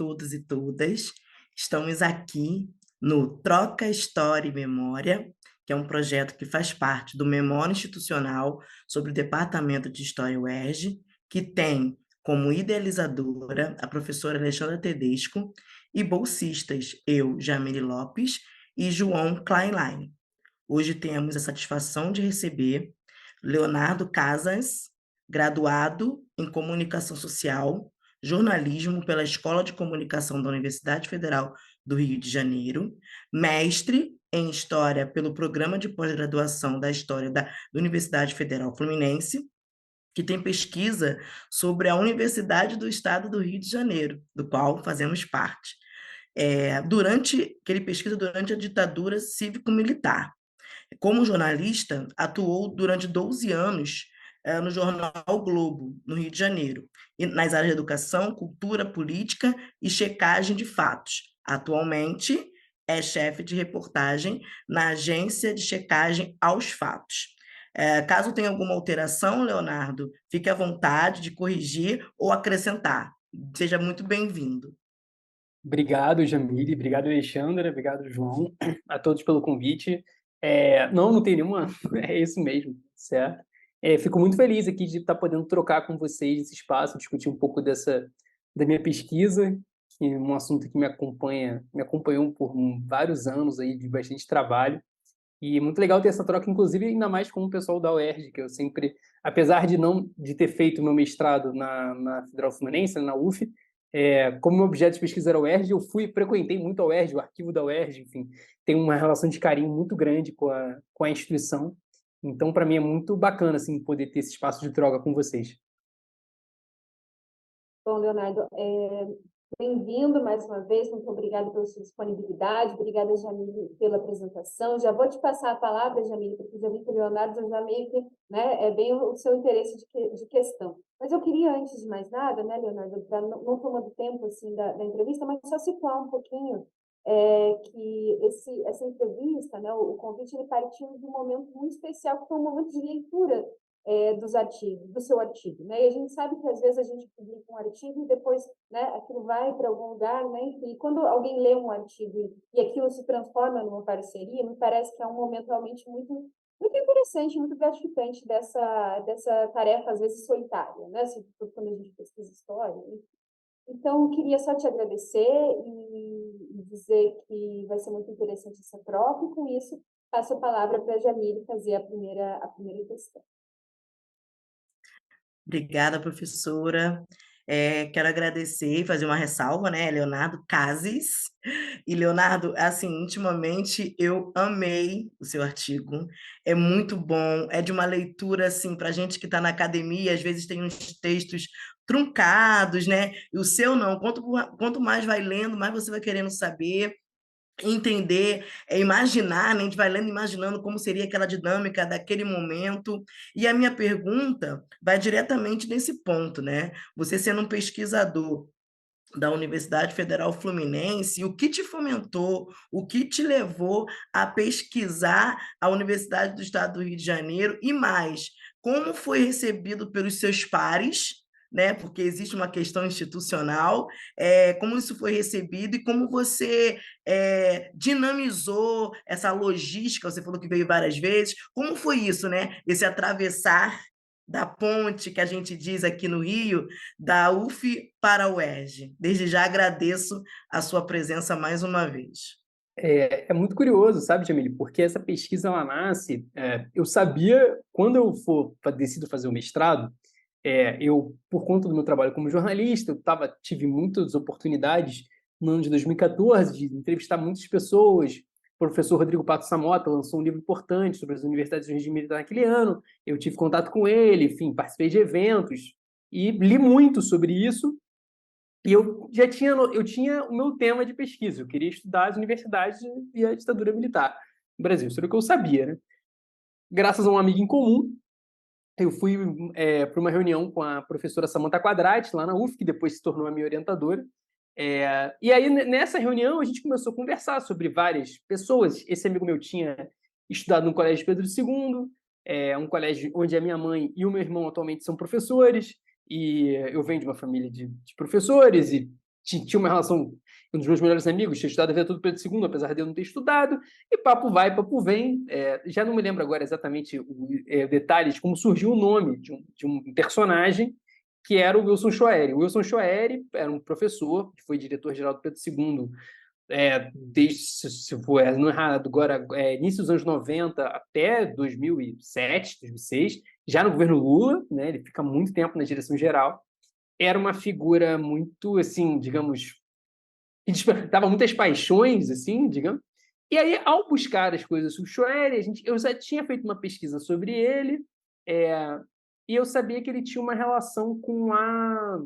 todos e todas. Estamos aqui no Troca História e Memória, que é um projeto que faz parte do Memória Institucional sobre o Departamento de História UERJ, que tem como idealizadora a professora Alexandra Tedesco e bolsistas eu, Jamile Lopes, e João Kleinlein. Hoje temos a satisfação de receber Leonardo Casas, graduado em Comunicação Social, Jornalismo pela Escola de Comunicação da Universidade Federal do Rio de Janeiro, mestre em História pelo Programa de Pós-Graduação da História da Universidade Federal Fluminense, que tem pesquisa sobre a Universidade do Estado do Rio de Janeiro, do qual fazemos parte. Que ele pesquisa durante a ditadura cívico-militar. Como jornalista, atuou durante 12 anos no jornal o Globo, no Rio de Janeiro, e nas áreas de educação, cultura, política e checagem de fatos. Atualmente, é chefe de reportagem na agência de checagem aos fatos. Caso tenha alguma alteração, Leonardo, fique à vontade de corrigir ou acrescentar. Seja muito bem-vindo. Obrigado, Jamile. Obrigado, Alexandra. Obrigado, João. A todos pelo convite. Não tem nenhuma... É isso mesmo, certo? Fico muito feliz aqui de estar podendo trocar com vocês esse espaço, discutir um pouco da minha pesquisa, que é um assunto que me acompanhou por vários anos aí de bastante trabalho. E é muito legal ter essa troca, inclusive, ainda mais com o pessoal da UERJ, que eu sempre, apesar de ter feito meu mestrado na Federal Fluminense, na UF, como meu objeto de pesquisa era a UERJ, frequentei muito a UERJ, o arquivo da UERJ, enfim, tenho uma relação de carinho muito grande com a instituição. Então, para mim, é muito bacana assim, poder ter esse espaço de troca com vocês. Bom, Leonardo, bem-vindo mais uma vez, muito obrigada pela sua disponibilidade, obrigada, Jamile, pela apresentação. Já vou te passar a palavra, Jamile, porque já vi que o Leonardo já meio que, né, é bem o seu interesse de questão. Mas eu queria, antes de mais nada, né, Leonardo, para não tomando tempo assim, da entrevista, mas só situar um pouquinho que essa entrevista, né, o convite, ele partiu de um momento muito especial, que foi um momento de leitura dos artigos, do seu artigo, né? E a gente sabe que às vezes a gente publica um artigo e depois, né, aquilo vai para algum lugar, né? E quando alguém lê um artigo e aquilo se transforma numa parceria, me parece que é um momento realmente muito interessante, muito gratificante dessa tarefa às vezes solitária, né? Quando a gente pesquisa história. Então, eu queria só te agradecer e dizer que vai ser muito interessante essa troca, e com isso passo a palavra para a Jamile fazer a primeira questão. Obrigada, professora. Quero agradecer e fazer uma ressalva, né? Leonardo Cases. E, Leonardo, assim, intimamente eu amei o seu artigo. É muito bom, é de uma leitura, assim, para gente que está na academia, às vezes tem uns textos truncados, né? E o seu não. Quanto mais vai lendo, mais você vai querendo saber, entender, imaginar, né? A gente vai lendo, imaginando como seria aquela dinâmica daquele momento. E a minha pergunta vai diretamente nesse ponto, né? Você sendo um pesquisador da Universidade Federal Fluminense, o que te fomentou, o que te levou a pesquisar a Universidade do Estado do Rio de Janeiro e mais, como foi recebido pelos seus pares, né? Porque existe uma questão institucional, como isso foi recebido e como você dinamizou essa logística, você falou que veio várias vezes, como foi isso, né? Esse atravessar da ponte que a gente diz aqui no Rio, da UF para a UERJ. Desde já agradeço a sua presença mais uma vez. É muito curioso, sabe, Jamile? Porque essa pesquisa, ela nasce... eu sabia, quando eu decido fazer o mestrado, eu, por conta do meu trabalho como jornalista, tive muitas oportunidades no ano de 2014 de entrevistar muitas pessoas. O professor Rodrigo Pato Samota lançou um livro importante sobre as universidades do regime militar naquele ano. Eu tive contato com ele, enfim, participei de eventos e li muito sobre isso. E eu tinha o meu tema de pesquisa. Eu queria estudar as universidades e a ditadura militar no Brasil. Isso era o que eu sabia, né? Graças a um amigo em comum, eu fui para uma reunião com a professora Samantha Quadrati, lá na UF, que depois se tornou a minha orientadora. E aí, nessa reunião, a gente começou a conversar sobre várias pessoas. Esse amigo meu tinha estudado no Colégio Pedro II, um colégio onde a minha mãe e o meu irmão atualmente são professores, e eu venho de uma família de professores, e tinha uma relação, um dos meus melhores amigos tinha estudado a vida toda Pedro II, apesar de eu não ter estudado, e papo vai, papo vem. Já não me lembro agora exatamente detalhes de como surgiu o nome de um personagem, que era o Wilson Choeri. O Wilson Choeri era um professor, que foi diretor-geral do Pedro II, desde, se for não errado, agora, início dos anos 90 até 2007, 2006, já no governo Lula, né, ele fica muito tempo na direção geral. Era uma figura muito, assim, digamos, que despertava muitas paixões, assim, digamos. E aí, ao buscar as coisas sobre o Choeri, eu já tinha feito uma pesquisa sobre ele, e eu sabia que ele tinha uma relação com a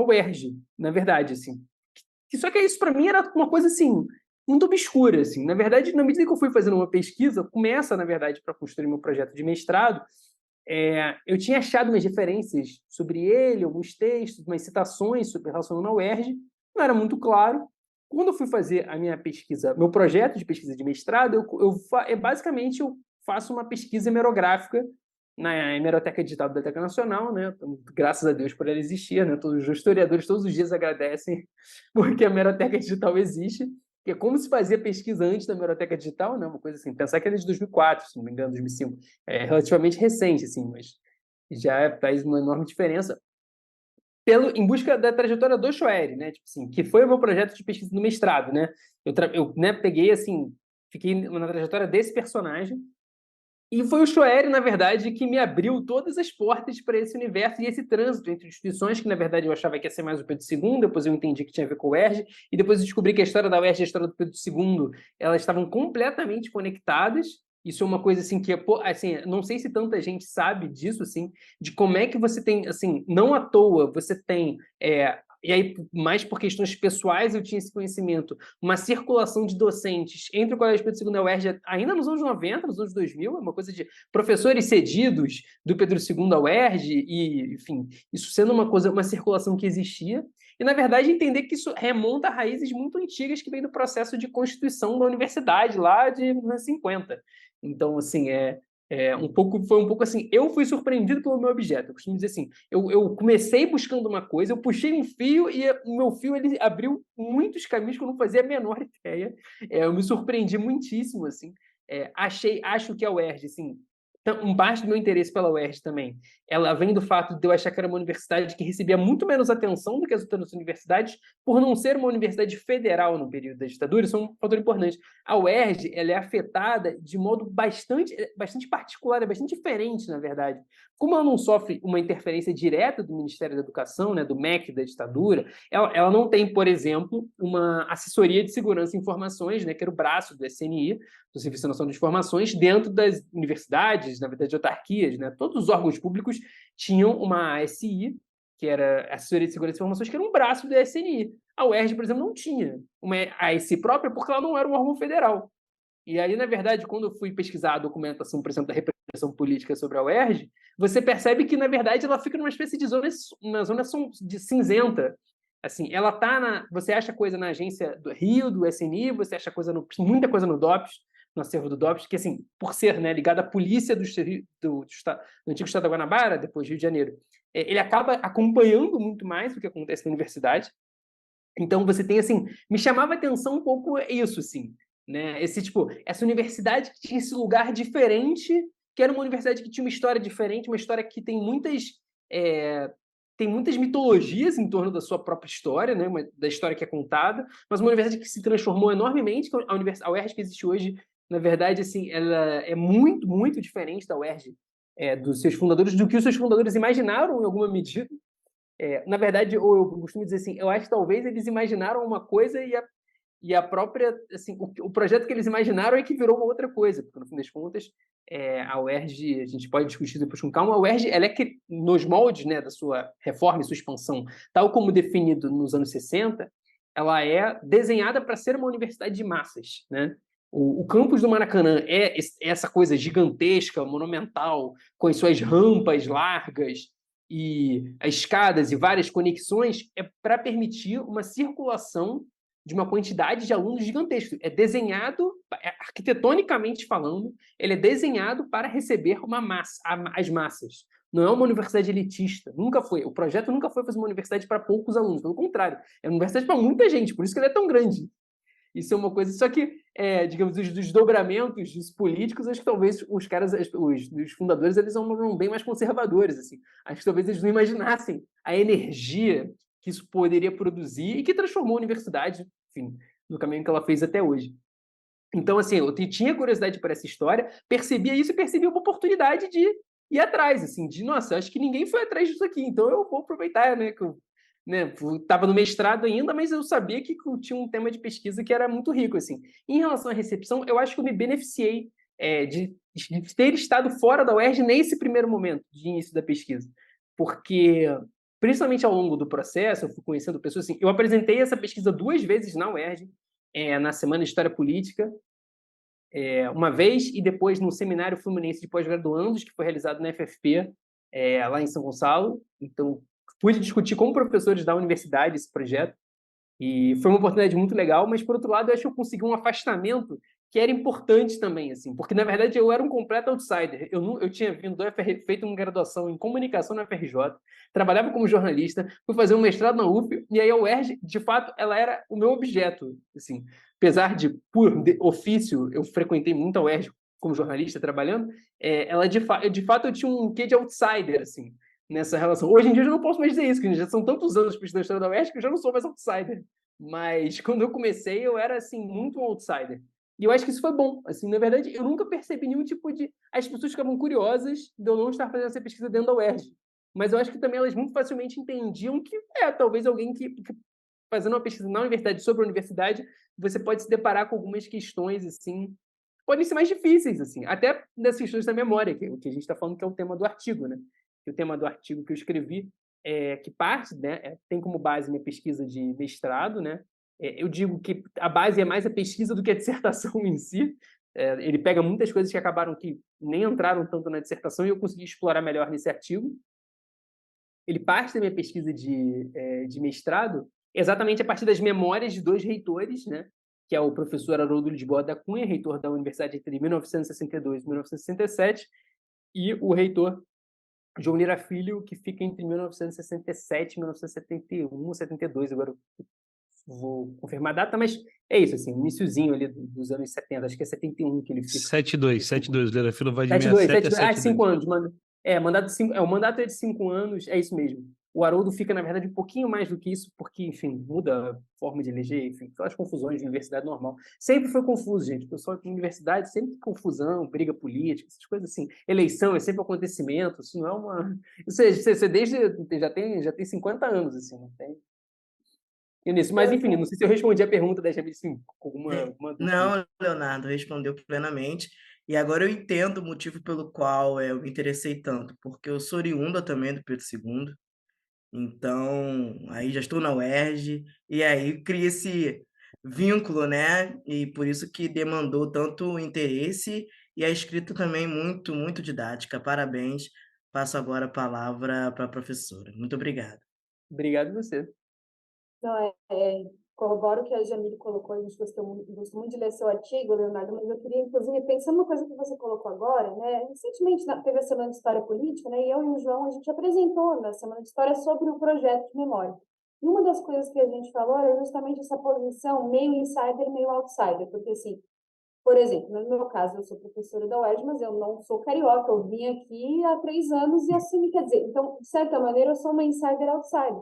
UERJ, na verdade, assim. Só que isso, para mim, era uma coisa, assim, muito obscura, assim. Na verdade, na medida que eu fui fazendo uma pesquisa, começa, na verdade, para construir meu projeto de mestrado, eu tinha achado umas referências sobre ele, alguns textos, umas citações sobre relacionando ao UERJ, não era muito claro. Quando eu fui fazer a minha pesquisa, meu projeto de pesquisa de mestrado, basicamente eu faço uma pesquisa hemerográfica na Hemeroteca Digital da Biblioteca Nacional, né? Graças a Deus por ela existir, né? Todos os historiadores todos os dias agradecem porque a Hemeroteca Digital existe, que é como se fazia pesquisa antes da Hemeroteca Digital, né? Uma coisa assim, pensar que era de 2004, se não me engano, 2005, é relativamente recente, assim, mas já faz uma enorme diferença. Em busca da trajetória do Choeri, né? Tipo assim, que foi o meu projeto de pesquisa no mestrado, né? Eu peguei, assim, fiquei na trajetória desse personagem. E foi o Choeri, na verdade, que me abriu todas as portas para esse universo e esse trânsito entre instituições que, na verdade, eu achava que ia ser mais o Pedro II, depois eu entendi que tinha a ver com o UERJ, e depois eu descobri que a história da UERJ e a história do Pedro II, elas estavam completamente conectadas. Isso é uma coisa, assim, que, assim, não sei se tanta gente sabe disso, assim, de como é que você tem, assim, não à toa, você tem... e aí, mais por questões pessoais, eu tinha esse conhecimento, uma circulação de docentes entre o Colégio Pedro II e a UERJ, ainda nos anos 90, nos anos 2000, é uma coisa de professores cedidos do Pedro II à UERJ, e, enfim, isso sendo uma circulação que existia, e, na verdade, entender que isso remonta a raízes muito antigas que vem do processo de constituição da universidade, lá de 1950. Então, assim, foi um pouco assim, eu fui surpreendido pelo meu objeto. Eu costumo dizer assim, eu comecei buscando uma coisa, eu puxei um fio e o meu fio ele abriu muitos caminhos que eu não fazia a menor ideia. Eu me surpreendi muitíssimo, assim. Acho que a UERJ, assim, parte do meu interesse pela UERJ também, ela vem do fato de eu achar que era uma universidade que recebia muito menos atenção do que as outras universidades, por não ser uma universidade federal no período da ditadura. Isso é um fator importante. A UERJ, ela é afetada de modo bastante particular, bastante diferente, na verdade. Como ela não sofre uma interferência direta do Ministério da Educação, né, do MEC da ditadura, ela não tem, por exemplo, uma assessoria de segurança e informações, né, que era o braço do SNI, do Serviço Nacional de Informações, dentro das universidades, na verdade, autarquias, né? Todos os órgãos públicos tinham uma ASI, que era a Assessoria de Segurança e Informações, que era um braço do SNI. A UERJ, por exemplo, não tinha uma ASI própria porque ela não era um órgão federal. E aí, na verdade, quando eu fui pesquisar a documentação, por exemplo, da repressão política sobre a UERJ, você percebe que, na verdade, ela fica numa espécie de uma zona de cinzenta. Assim, ela tá você acha coisa na agência do Rio, do SNI, você acha muita coisa no DOPS, no acervo do DOPS, que, assim, por ser, né, ligado à polícia do antigo estado da Guanabara, depois Rio de Janeiro, ele acaba acompanhando muito mais o que acontece na universidade. Então, você tem, assim, me chamava a atenção um pouco isso, assim, né? Essa universidade que tinha esse lugar diferente, que era uma universidade que tinha uma história diferente, uma história que tem muitas mitologias em torno da sua própria história, né? Da história que é contada, mas uma universidade que se transformou enormemente, que a UERJ que existe hoje, na verdade, assim, ela é muito, muito diferente da UERJ, dos seus fundadores, do que os seus fundadores imaginaram em alguma medida. Na verdade, ou eu costumo dizer assim, eu acho que talvez eles imaginaram uma coisa e a própria, assim, o projeto que eles imaginaram é que virou uma outra coisa, porque no fim das contas, a UERJ, a gente pode discutir depois com calma, a UERJ, ela é que, nos moldes, né, da sua reforma e sua expansão, tal como definido nos anos 60, ela é desenhada para ser uma universidade de massas, né? O campus do Maracanã é essa coisa gigantesca, monumental, com as suas rampas largas e as escadas e várias conexões, é para permitir uma circulação de uma quantidade de alunos gigantesco. É desenhado, arquitetonicamente falando, ele é desenhado para receber as massas. Não é uma universidade elitista, nunca foi. O projeto nunca foi fazer uma universidade para poucos alunos, pelo contrário, é uma universidade para muita gente, por isso que ele é tão grande. Isso é uma coisa, só que, digamos, os desdobramentos dos políticos, acho que talvez os caras, os fundadores, eles são bem mais conservadores, assim. Acho que talvez eles não imaginassem a energia que isso poderia produzir e que transformou a universidade, enfim, no caminho que ela fez até hoje. Então, assim, eu tinha curiosidade por essa história, percebia isso e percebia uma oportunidade de ir atrás, assim, de, nossa, acho que ninguém foi atrás disso aqui, então eu vou aproveitar, né, que eu estava no mestrado ainda, mas eu sabia que eu tinha um tema de pesquisa que era muito rico, assim. Em relação à recepção, eu acho que eu me beneficiei de ter estado fora da UERJ nesse primeiro momento de início da pesquisa, porque, principalmente ao longo do processo, eu fui conhecendo pessoas, assim, eu apresentei essa pesquisa 2 vezes na UERJ, na Semana de História Política, uma vez, e depois no Seminário Fluminense de Pós-Graduandos, que foi realizado na FFP, lá em São Gonçalo. Então, pude discutir com professores da universidade esse projeto, e foi uma oportunidade muito legal, mas, por outro lado, eu acho que eu consegui um afastamento que era importante também, assim, porque, na verdade, eu era um completo outsider. Eu tinha vindo do feito uma graduação em comunicação na FRJ, trabalhava como jornalista, fui fazer um mestrado na UF, e aí a UERJ, de fato, ela era o meu objeto, assim. Apesar de, por ofício, eu frequentei muito a UERJ como jornalista, trabalhando, ela, de fato, eu tinha um quê de outsider, assim, nessa relação. Hoje em dia eu já não posso mais dizer isso, porque já são tantos anos pesquisando a história da UERJ que eu já não sou mais outsider. Mas quando eu comecei, eu era, assim, muito um outsider. E eu acho que isso foi bom. Assim, na verdade, eu nunca percebi nenhum tipo de... As pessoas ficavam curiosas de eu não estar fazendo essa pesquisa dentro da UERJ. Mas eu acho que também elas muito facilmente entendiam que, talvez alguém que fazendo uma pesquisa na universidade sobre a universidade, você pode se deparar com algumas questões, assim, podem ser mais difíceis, assim, até das questões da memória, que a gente está falando que é o tema do artigo, né? Que o tema do artigo que eu escrevi, que parte, né, tem como base minha pesquisa de mestrado, né? Eu digo que a base é mais a pesquisa do que a dissertação em si. Ele pega muitas coisas que acabaram que nem entraram tanto na dissertação e eu consegui explorar melhor nesse artigo. Ele parte da minha pesquisa de mestrado exatamente a partir das memórias de 2 reitores, né? Que é o professor Haroldo Lisboa da Cunha, reitor da Universidade entre 1962 e 1967, e o reitor João Lira Filho, que fica entre 1967 e 1971, 72, agora eu vou confirmar a data, mas é isso, assim, iniciozinho ali dos anos 70, acho que é 71 que ele fica. 72, Lira Filho vai de 72, 67 a 72. 5 72. anos, mano. O mandato é de 5 anos, é isso mesmo. O Haroldo fica, na verdade, um pouquinho mais do que isso, porque, enfim, muda a forma de eleger, enfim, aquelas confusões de universidade normal. Sempre foi confuso, gente. O pessoal de universidade, sempre confusão, briga política, essas coisas assim. Eleição é sempre acontecimento, isso não é uma... Você já tem 50 anos, assim, não tem... Mas, enfim, não sei se eu respondi a pergunta da Jamile, assim, com alguma dúvida. Não, Leonardo, respondeu plenamente. E agora eu entendo o motivo pelo qual eu me interessei tanto, porque eu sou oriunda também do Pedro II, então aí já estou na UERJ, e aí cria esse vínculo, né? E por isso que demandou tanto interesse e a escrita também muito, muito didática. Parabéns. Passo agora a palavra para a professora. Muito obrigado. Obrigado a você. Não, corroboro o que a Jamile colocou, a gente gostou muito de ler seu artigo, Leonardo, mas eu queria, inclusive, pensando numa coisa que você colocou agora, né? Recentemente teve a Semana de História Política, né? E eu e o João, a gente apresentou na Semana de História sobre o projeto de memória. E uma das coisas que a gente falou era justamente essa posição meio insider, meio outsider, porque, assim, por exemplo, no meu caso, eu sou professora da UERJ, mas eu não sou carioca, eu vim aqui há 3 anos e assumi, quer dizer, então, de certa maneira, eu sou uma insider outsider.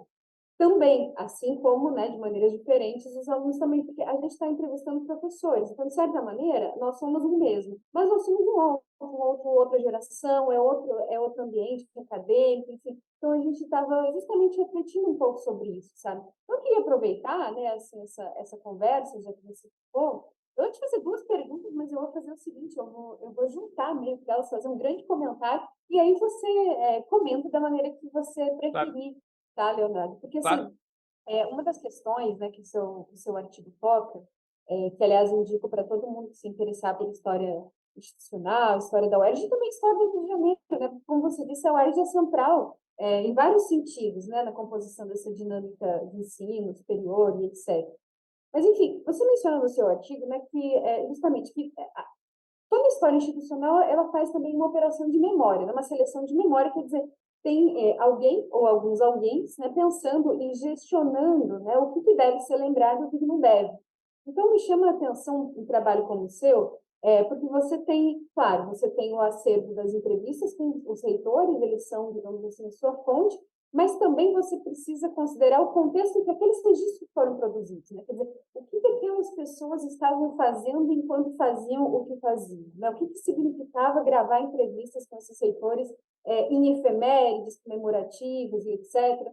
Também, assim como, né, de maneiras diferentes, os alunos também, porque a gente está entrevistando professores. Então, de certa maneira, nós somos o mesmo, mas nós somos outra geração, é outro ambiente acadêmico, enfim. Então, a gente estava justamente refletindo um pouco sobre isso, sabe? Eu queria aproveitar, né, assim, essa conversa, já que você ficou. Eu vou te fazer 2 perguntas, mas eu vou fazer o seguinte, eu vou juntar meio que elas, fazer um grande comentário, e aí você comenta da maneira que você preferir. Tá, Leonardo? Porque, assim, Claro. uma das questões, né, que o seu artigo toca, que, aliás, eu indico para todo mundo que se interessar pela história institucional, história da UERJ e também história do Rio de Janeiro, né? Porque, como você disse, a UERJ é central em vários sentidos, né, na composição dessa dinâmica de ensino superior e etc. Mas, enfim, você menciona no seu artigo, né, que, justamente, que toda história institucional, ela faz também uma operação de memória, né, uma seleção de memória, quer dizer, tem alguém ou alguns alguéms, né, pensando e gestionando, né, o que deve ser lembrado e o que não deve. Então, me chama a atenção um trabalho como o seu, porque você tem, claro, você tem o acervo das entrevistas com os reitores, eles são, digamos assim, a sua fonte, mas também você precisa considerar o contexto em que aqueles registros foram produzidos, né? Quer dizer, o que aquelas pessoas estavam fazendo enquanto faziam o que faziam, né? O que significava gravar entrevistas com esses reitores em efemérides comemorativos e etc.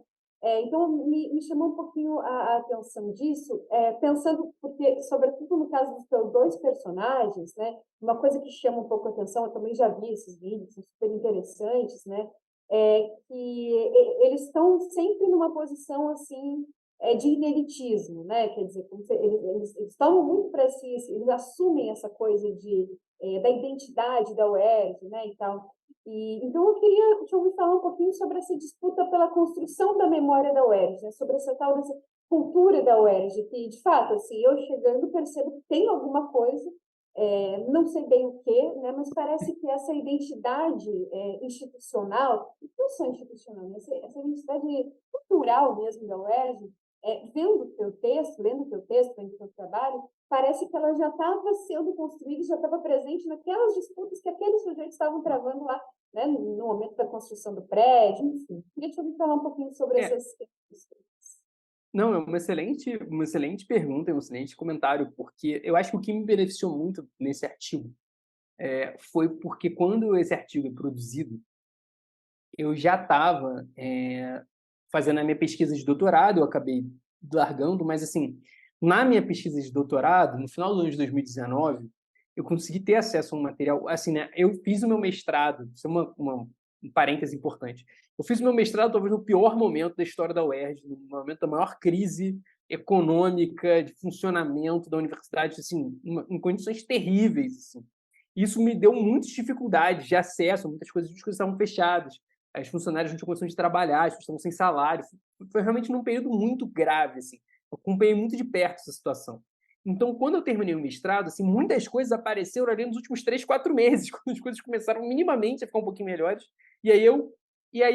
Então, me chamou um pouquinho a atenção disso, pensando, porque, sobretudo no caso dos teus dois personagens, né, uma coisa que chama um pouco a atenção, eu também já vi esses vídeos, são super interessantes, né, que eles estão sempre numa posição assim de inelitismo, né? Quer dizer, eles tomam muito para si, eles assumem essa coisa da identidade da UERJ, né, e tal. Então, eu queria te ouvir falar um pouquinho sobre essa disputa pela construção da memória da UERJ, né? Sobre essa tal dessa cultura da UERJ, que, de fato, assim, eu chegando percebo que tem alguma coisa, não sei bem o quê, né? Mas parece que essa identidade institucional, não só institucional, né? Essa identidade cultural mesmo da UERJ, vendo o teu texto, lendo o teu texto, vendo o teu trabalho, parece que ela já estava sendo construída, já estava presente naquelas disputas que aqueles sujeitos estavam travando lá, né, no momento da construção do prédio, enfim. Queria te ouvir falar um pouquinho sobre É, essas questões. não, é uma excelente pergunta, é um excelente comentário, porque eu acho que o que me beneficiou muito nesse artigo foi porque quando esse artigo é produzido, eu já estava fazendo a minha pesquisa de doutorado, eu acabei largando, mas assim, na minha pesquisa de doutorado, no final do ano de 2019, eu consegui ter acesso a um material, assim, né, eu fiz o meu mestrado, isso é um parêntese importante, eu fiz o meu mestrado talvez no pior momento da história da UERJ, no momento da maior crise econômica, de funcionamento da universidade, assim, em condições terríveis, assim. Isso me deu muitas dificuldades de acesso, muitas coisas estavam fechadas, as funcionárias não tinham condições de trabalhar, as pessoas estavam sem salário. Foi realmente num período muito grave, assim. Eu acompanhei muito de perto essa situação. Então, quando eu terminei o mestrado, assim, muitas coisas apareceram ali nos últimos 3, 4 meses, quando as coisas começaram minimamente a ficar um pouquinho melhores. E aí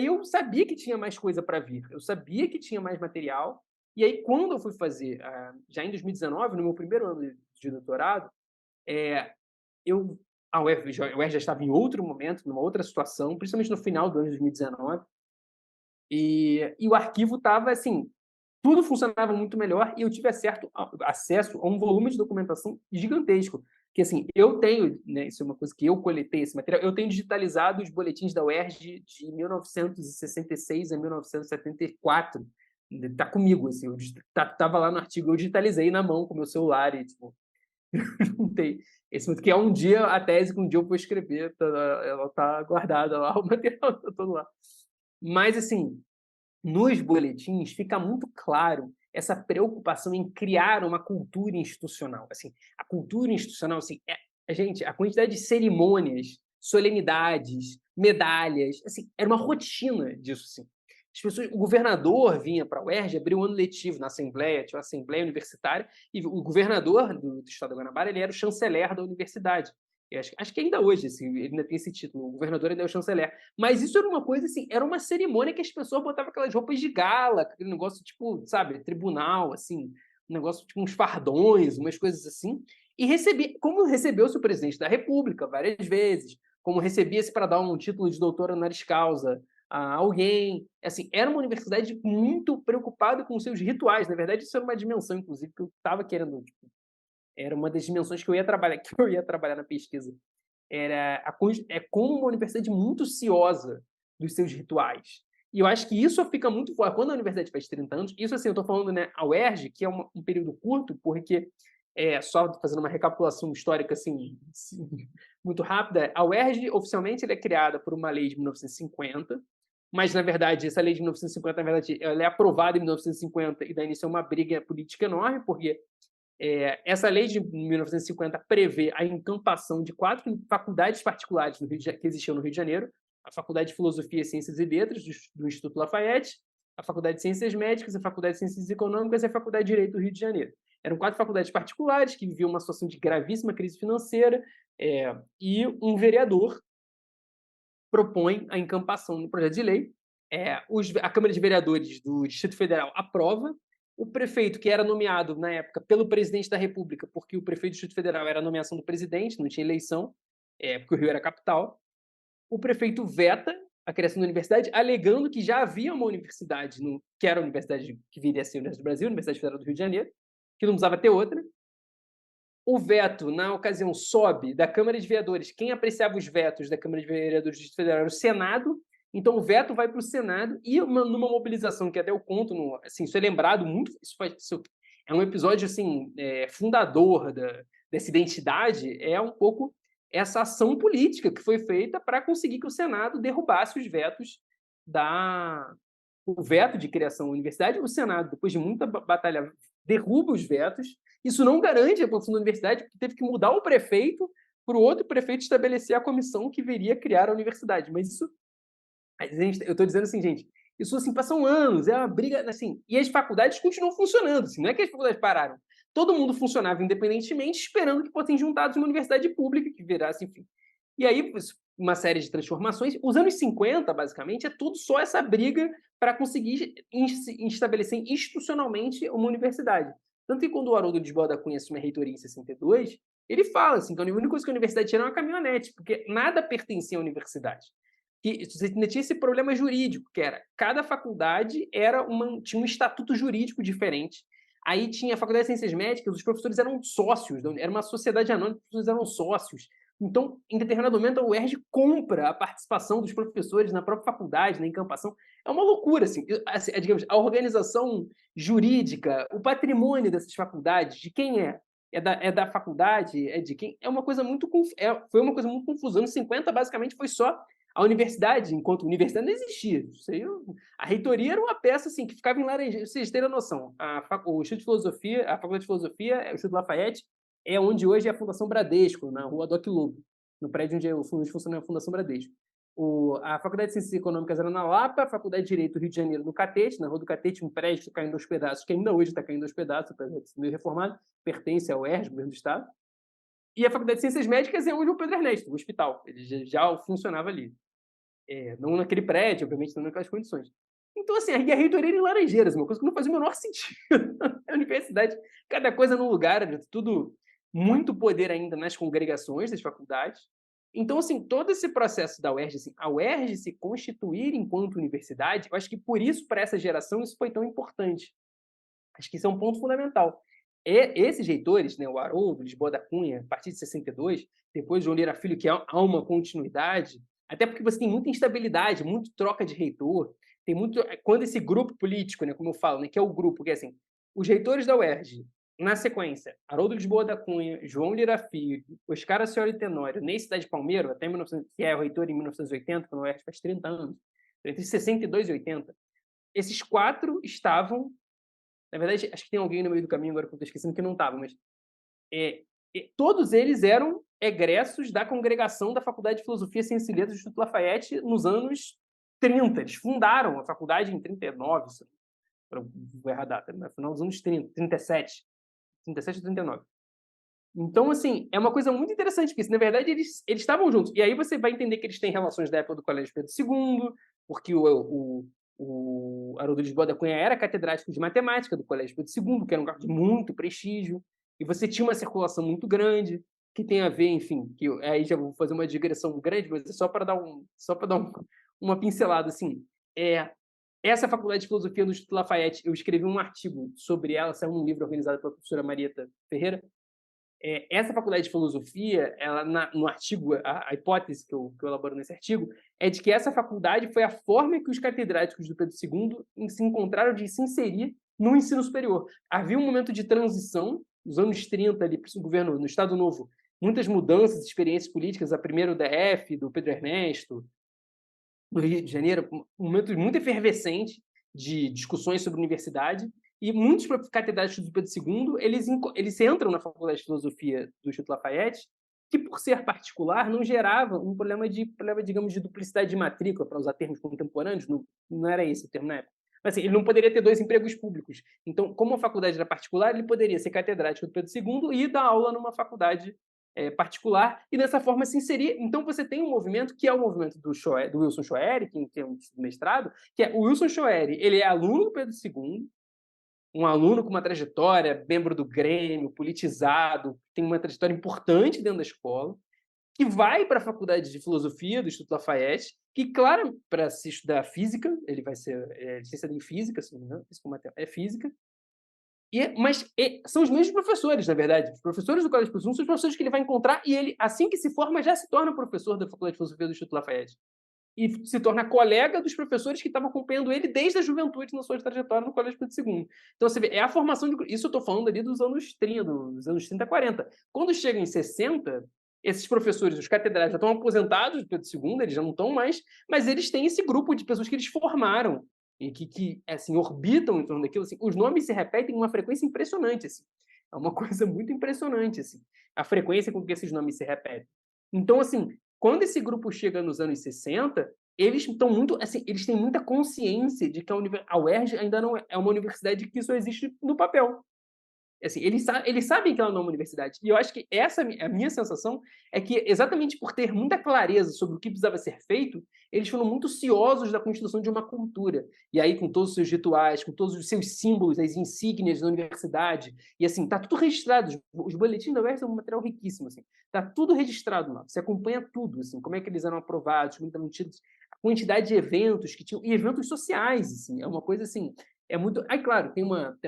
eu sabia que tinha mais coisa para vir. Eu sabia que tinha mais material. E aí, quando eu fui fazer, já em 2019, no meu primeiro ano de doutorado, eu a UERJ já estava em outro momento, numa outra situação, principalmente no final do ano de 2019, e o arquivo estava assim, tudo funcionava muito melhor e eu tive acesso a um volume de documentação gigantesco. Que assim, eu tenho, né, isso é uma coisa que eu coletei esse material, eu tenho digitalizado os boletins da UERJ de 1966 a 1974. Está comigo, assim, estava lá no artigo, eu digitalizei na mão com o meu celular e, tipo, juntei esse muito que é um dia a tese que um dia eu vou escrever, ela tá guardada lá, o material tá todo lá. Mas assim, nos boletins fica muito claro essa preocupação em criar uma cultura institucional. Assim, a cultura institucional, assim, gente, a quantidade de cerimônias, solenidades, medalhas, assim, era uma rotina disso, assim. O governador vinha para a UERJ, abria o ano letivo na Assembleia, tinha uma Assembleia Universitária, e o governador do estado da Guanabara, ele era o chanceler da universidade. Eu acho que ainda hoje, assim, ele ainda tem esse título, o governador ainda é o chanceler. Mas isso era uma coisa, assim, era uma cerimônia que as pessoas botavam aquelas roupas de gala, aquele negócio, tipo, sabe, tribunal, assim, um negócio, tipo, uns fardões, umas coisas assim, e como recebeu-se o presidente da República várias vezes, como recebia-se para dar um título de doutor honoris causa a alguém. Assim, era uma universidade muito preocupada com seus rituais. Na verdade, isso era uma dimensão, inclusive, que eu estava querendo. Tipo, era uma das dimensões que eu ia trabalhar na pesquisa. É como uma universidade muito ciosa dos seus rituais. E eu acho que isso fica muito forte. Quando a universidade faz 30 anos, isso assim, eu estou falando, né, a UERJ, que é um período curto, porque, só fazendo uma recapitulação histórica assim, muito rápida, a UERJ, oficialmente, ela é criada por uma lei de 1950, mas, na verdade, essa lei de 1950, na verdade, ela é aprovada em 1950 e daí iniciou uma briga política enorme, porque essa lei de 1950 prevê a encampação de 4 faculdades particulares que existiam no Rio de Janeiro: a Faculdade de Filosofia, Ciências e Letras, do Instituto Lafayette, a Faculdade de Ciências Médicas, a Faculdade de Ciências Econômicas e a Faculdade de Direito do Rio de Janeiro. Eram 4 faculdades particulares que viviam uma situação de gravíssima crise financeira, e um vereador propõe a encampação no projeto de lei, a Câmara de Vereadores do Distrito Federal aprova, o prefeito, que era nomeado, na época, pelo presidente da República, porque o prefeito do Distrito Federal era a nomeação do presidente, não tinha eleição, porque o Rio era a capital, o prefeito veta a criação da universidade, alegando que já havia uma universidade, que era a universidade que viria a ser a Universidade do Brasil, a Universidade Federal do Rio de Janeiro, que não precisava ter outra. O veto, na ocasião, sobe da Câmara de Vereadores. Quem apreciava os vetos da Câmara de Vereadores do Distrito Federal era o Senado. Então, o veto vai para o Senado e numa mobilização que até eu conto, assim, isso é lembrado muito, isso é um episódio assim, fundador dessa identidade, é um pouco essa ação política que foi feita para conseguir que o Senado derrubasse os vetos o veto de criação da universidade. O Senado, depois de muita batalha, derruba os vetos. Isso não garante a produção da universidade, porque teve que mudar o prefeito para o outro prefeito estabelecer a comissão que viria criar a universidade. Mas isso, eu estou dizendo assim, gente, isso assim, passam anos, é uma briga, assim, e as faculdades continuam funcionando, assim, não é que as faculdades pararam. Todo mundo funcionava independentemente, esperando que fossem juntados em uma universidade pública que virasse, enfim. E aí, uma série de transformações. Os anos 50, basicamente, é tudo só essa briga para conseguir estabelecer institucionalmente uma universidade. Tanto que quando o Haroldo de Lisboa da Cunha assume a reitoria em 62, ele fala assim, que a única coisa que a universidade tinha era uma caminhonete, porque nada pertencia à universidade. Que você ainda tinha esse problema jurídico, que era cada faculdade tinha um estatuto jurídico diferente. Aí tinha a Faculdade de Ciências Médicas, os professores eram sócios, era uma sociedade anônima, os professores eram sócios. Então, em determinado momento, a UERJ compra a participação dos professores na própria faculdade, na encampação. É uma loucura, assim, digamos, a organização jurídica, o patrimônio dessas faculdades, de quem é? É da faculdade? É de quem? Foi uma coisa muito confusa. Nos 50, basicamente, foi só a universidade, enquanto a universidade não existia. A reitoria era uma peça assim, que ficava em Laranjeiras. Vocês terem a noção, o Instituto de Filosofia, a Faculdade de Filosofia, o Instituto Lafayette, é onde hoje é a Fundação Bradesco, na rua Doc Lobo, no prédio onde funciona a Fundação Bradesco. A Faculdade de Ciências Econômicas era na Lapa, a Faculdade de Direito do Rio de Janeiro, no Catete, na Rua do Catete, um prédio caindo aos pedaços, que ainda hoje está caindo aos pedaços, apesar de ser meio reformado, pertence ao UERJ, governo do Estado. E a Faculdade de Ciências Médicas é onde o Pedro Ernesto, o hospital, ele já funcionava ali. Não naquele prédio, obviamente, não naquelas condições. Então, assim, a reitoria era em Laranjeiras, uma coisa que não fazia o menor sentido. A universidade, cada coisa num lugar, tudo muito poder ainda nas congregações das faculdades. Então, assim, todo esse processo da UERJ, assim, a UERJ se constituir enquanto universidade, eu acho que por isso, para essa geração, isso foi tão importante. Acho que isso é um ponto fundamental. Esses reitores, né, o Haroldo, Lisboa da Cunha, a partir de 62, depois João Lira Filho, que há uma continuidade, até porque você tem muita instabilidade, muito troca de reitor, tem muito... Quando esse grupo político, né, como eu falo, né, que é o grupo, que é assim, os reitores da UERJ, na sequência, Haroldo Lisboa da Cunha, João Lira Filho, Oscar Ascioli Tenório, Ney Cidade Palmeiro, até 1900, que é o reitor em 1980, quando a UERJ faz 30 anos, entre 62 e 80, esses quatro estavam... Na verdade, acho que tem alguém no meio do caminho agora que eu estou esquecendo que não estava, mas todos eles eram egressos da congregação da Faculdade de Filosofia, Ciências e Letras do Instituto Lafayette nos anos 30. Eles fundaram a faculdade em 39, vou errar a data, no final dos anos 30, 37 ou 39. Então, assim, é uma coisa muito interessante, porque, na verdade, eles estavam juntos. E aí você vai entender que eles têm relações da época do Colégio Pedro II, porque o Haroldo Lisboa da Cunha era catedrático de matemática do Colégio Pedro II, que era um cargo de muito prestígio, e você tinha uma circulação muito grande, que tem a ver, enfim, que aí já vou fazer uma digressão grande, mas é só para dar uma pincelada, assim. Essa faculdade de filosofia do Instituto Lafayette, eu escrevi um artigo sobre ela, saiu um livro organizado pela professora Marieta Ferreira. Essa faculdade de filosofia, ela, no artigo, a hipótese que eu elaboro nesse artigo, é de que essa faculdade foi a forma que os catedráticos do Pedro II se encontraram de se inserir no ensino superior. Havia um momento de transição, nos anos 30, ali, para o governo, no Estado Novo, muitas mudanças, experiências políticas, a primeira do DF, do Pedro Ernesto, no Rio de Janeiro, um momento muito efervescente de discussões sobre universidade, e muitos catedráticos do Pedro II, eles entram na Faculdade de Filosofia do Instituto Lafayette, que, por ser particular, não gerava um problema, digamos, de duplicidade de matrícula, para usar termos contemporâneos, não era esse o termo na época. Mas, assim, ele não poderia ter 2 empregos públicos. Então, como a faculdade era particular, ele poderia ser catedrático do Pedro II e dar aula numa faculdade particular, e dessa forma se inserir. Então, você tem um movimento que é o movimento do Wilson Choeri, que tem um mestrado, que é o Wilson Choeri, ele é aluno do Pedro II, um aluno com uma trajetória, membro do Grêmio, politizado, tem uma trajetória importante dentro da escola, que vai para a Faculdade de Filosofia do Instituto Lafayette, que, claro, para se estudar física, ele vai ser licenciado em física, se não me engano, é física, mas são os mesmos professores, na verdade. Os professores do Colégio Professor são os professores que ele vai encontrar e ele, assim que se forma, já se torna professor da Faculdade de Filosofia do Instituto Lafayette. E se torna colega dos professores que estavam acompanhando ele desde a juventude na sua trajetória no Colégio Pedro II. Então, você vê, é a formação de... Isso eu estou falando ali dos anos 30, 40. Quando chega em 60, esses professores, os catedrais, já estão aposentados do Pedro II, eles já não estão mais, mas eles têm esse grupo de pessoas que eles formaram e que assim, orbitam em torno daquilo. Assim, os nomes se repetem com uma frequência impressionante. Assim. É uma coisa muito impressionante, assim, a frequência com que esses nomes se repetem. Então, assim, quando esse grupo chega nos anos 60, eles estão muito, assim, eles têm muita consciência de que a UERJ ainda não é uma universidade que só existe no papel. Assim, eles sabem que ela não é uma universidade. E eu acho que a minha sensação é que, exatamente por ter muita clareza sobre o que precisava ser feito, eles foram muito ciosos da constituição de uma cultura. E aí, com todos os seus rituais, com todos os seus símbolos, as insígnias da universidade, e assim, tá tudo registrado. Os boletins da UERJ são um material riquíssimo, assim. Tá tudo registrado lá. Você acompanha tudo, assim, como é que eles eram aprovados, como estavam tidos, a quantidade de eventos que tinham, e eventos sociais, assim. É uma coisa, assim, é muito. Aí, claro,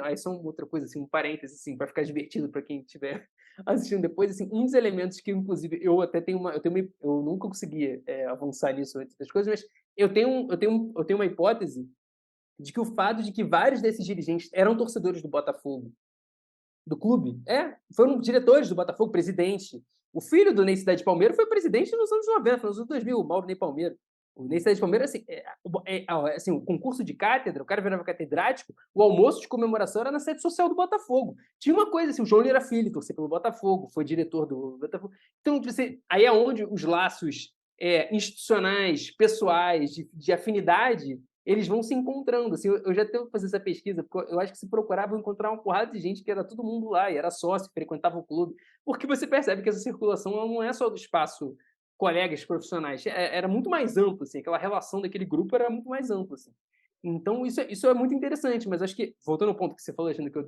aí só uma outra coisa, assim, um parêntese, assim, para ficar divertido para quem estiver assistindo depois, assim, um dos elementos que, inclusive, eu até tenho eu nunca consegui avançar nisso antes das coisas, mas eu tenho uma hipótese de que o fato de que vários desses dirigentes eram torcedores do Botafogo, do clube, foram diretores do Botafogo, presidente. O filho do Ney Cidade Palmeiro foi presidente nos anos 90, nos anos 2000, o Mauro Ney Palmeiro. O Ney Cidade Palmeiro, assim, assim, o concurso de cátedra, o cara virava catedrático, o almoço de comemoração era na sede social do Botafogo. Tinha uma coisa, assim, o João Lira Filho torcia pelo Botafogo, foi diretor do Botafogo. Então, aí é onde os laços institucionais, pessoais, de afinidade, eles vão se encontrando. Assim, eu já tenho que fazer essa pesquisa, porque eu acho que se procurar, vou encontrar uma porrada de gente que era todo mundo lá, e era sócio, frequentava o clube, porque você percebe que essa circulação não é só do espaço colegas profissionais, era muito mais amplo, assim, aquela relação daquele grupo era muito mais ampla. Assim. Então, isso é muito interessante, mas acho que, voltando ao ponto que você falou, achando que eu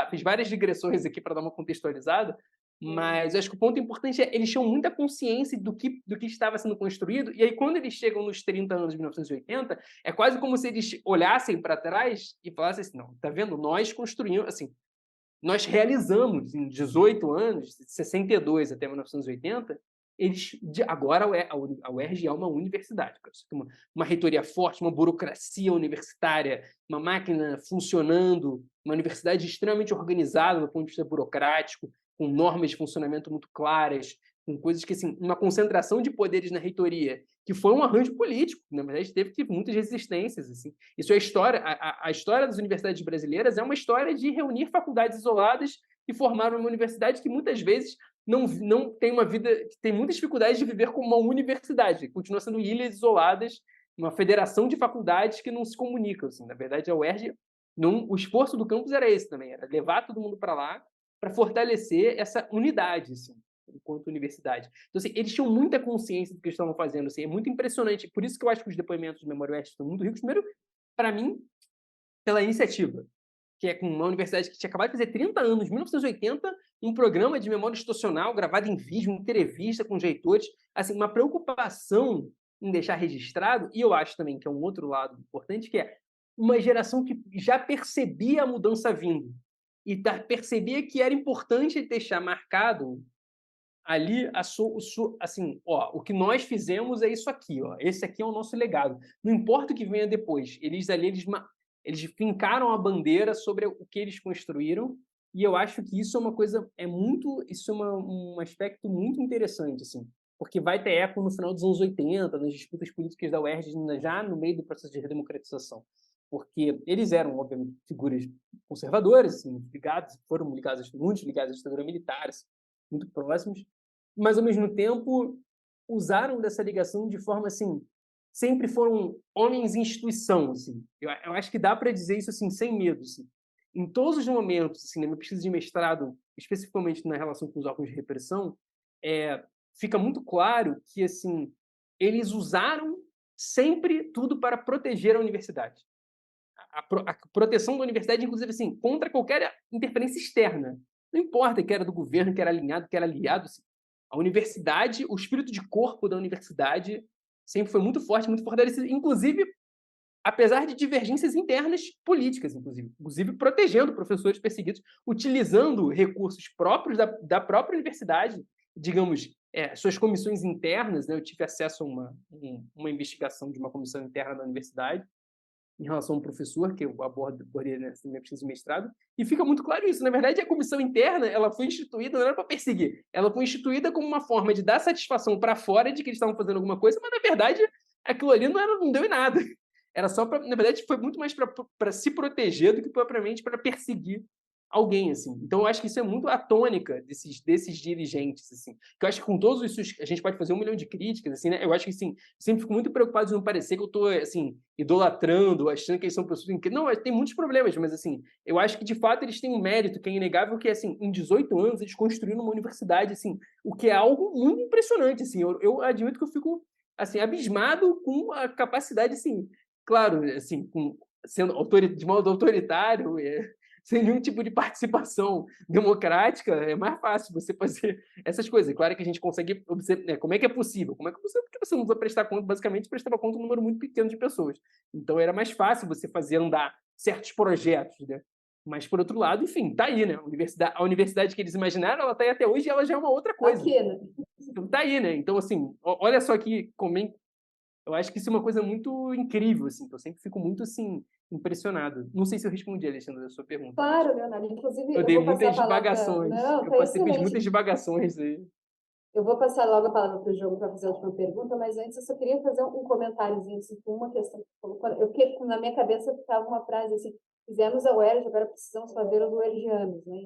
fiz várias digressões aqui para dar uma contextualizada, mas acho que o ponto importante é eles tinham muita consciência do que estava sendo construído, e aí quando eles chegam nos 30 anos de 1980, é quase como se eles olhassem para trás e falassem assim, não, tá vendo? Nós construímos, assim, nós realizamos em 18 anos, de 62 até 1980, agora a UERJ é uma universidade, uma reitoria forte, uma burocracia universitária, uma máquina funcionando, uma universidade extremamente organizada do ponto de vista burocrático, com normas de funcionamento muito claras, com coisas que, assim, uma concentração de poderes na reitoria, que foi um arranjo político, na verdade teve muitas resistências. Assim. Isso é a história, a história das universidades brasileiras é uma história de reunir faculdades isoladas e formar uma universidade que muitas vezes não tem uma vida, tem muitas dificuldades de viver como uma universidade, continua sendo ilhas isoladas, uma federação de faculdades que não se comunicam. Assim. Na verdade, a UERJ, o esforço do campus era esse também, era levar todo mundo para lá para fortalecer essa unidade, assim, enquanto universidade. Então, assim, eles tinham muita consciência do que eles estavam fazendo. Assim, é muito impressionante. Por isso que eu acho que os depoimentos do Memória UERJ são muito ricos. Primeiro, para mim, pela iniciativa, que é com uma universidade que tinha acabado de fazer 30 anos, 1980, um programa de memória institucional gravado em vídeo, uma entrevista com os reitores, assim, uma preocupação em deixar registrado, e eu acho também que é um outro lado importante, que é uma geração que já percebia a mudança vindo, e percebia que era importante deixar marcado ali assim, ó, o que nós fizemos é isso aqui, ó, esse aqui é o nosso legado. Não importa o que venha depois, eles fincaram a bandeira sobre o que eles construíram, e eu acho que isso é uma coisa, isso é um aspecto muito interessante, assim, porque vai ter eco no final dos anos 80, nas disputas políticas da UERJ, já no meio do processo de redemocratização, porque eles eram, obviamente, figuras conservadoras, assim, muito ligadas à ditadura militar, assim, muito próximos, mas, ao mesmo tempo, usaram dessa ligação de forma, assim, sempre foram homens em instituição, assim. Eu acho que dá para dizer isso, assim, sem medo, assim. Em todos os momentos, assim, na minha pesquisa de mestrado, especificamente na relação com os órgãos de repressão, fica muito claro que, assim, eles usaram sempre tudo para proteger a universidade. A proteção da universidade, inclusive, assim, contra qualquer interferência externa. Não importa que era do governo, que era alinhado, que era aliado. Assim, a universidade, o espírito de corpo da universidade sempre foi muito fortalecido, inclusive apesar de divergências internas políticas, inclusive protegendo professores perseguidos, utilizando recursos próprios da própria universidade, digamos, suas comissões internas, né? Eu tive acesso a uma investigação de uma comissão interna da universidade, em relação a um professor, que eu abordei nessa minha pesquisa de mestrado, e fica muito claro isso. Na verdade, a comissão interna ela foi instituída, não era para perseguir, ela foi instituída como uma forma de dar satisfação para fora de que eles estavam fazendo alguma coisa, mas, na verdade, aquilo ali não deu em nada. Era só para, na verdade, foi muito mais para se proteger do que propriamente para perseguir alguém, assim. Então, eu acho que isso é muito a tônica desses dirigentes, assim. Que eu acho que com todos isso, a gente pode fazer 1 milhão de críticas, assim, né? Eu acho que, assim, sempre fico muito preocupado de não parecer que eu estou, assim, idolatrando, achando que eles são pessoas incríveis. Não, tem muitos problemas, mas, assim, eu acho que, de fato, eles têm um mérito que é inegável, que, assim, em 18 anos, eles construíram uma universidade, assim, o que é algo muito impressionante, assim. Eu admito que eu fico, assim, abismado com a capacidade, assim, claro, assim, sendo de modo autoritário, sem nenhum tipo de participação democrática, é mais fácil você fazer essas coisas. Claro que a gente consegue observar, né, como é que é possível? Como é que é possível? Porque você não precisa prestar conta, basicamente, prestava conta um número muito pequeno de pessoas. Então, era mais fácil você fazer andar certos projetos, né? Mas, por outro lado, enfim, tá aí, né? A universidade que eles imaginaram, ela tá aí até hoje e ela já é uma outra coisa. Aqui, né? Então, tá aí, né? Então, assim, olha só que eu acho que isso é uma coisa muito incrível, assim, que eu sempre fico muito, assim, impressionado. Não sei se eu respondi, Alexandre, a sua pergunta. Claro, Leonardo. Inclusive, Eu eu dei vou passar a muitas palavra. divagações. Não, Eu tá participei de muitas excelente. divagações aí. Eu vou passar logo a palavra para o João para fazer a última pergunta, mas antes eu só queria fazer um comentáriozinho assim, com uma questão que você colocou. Na minha cabeça ficava uma frase assim: fizemos a UERJ, agora precisamos fazer os UERJanos, né?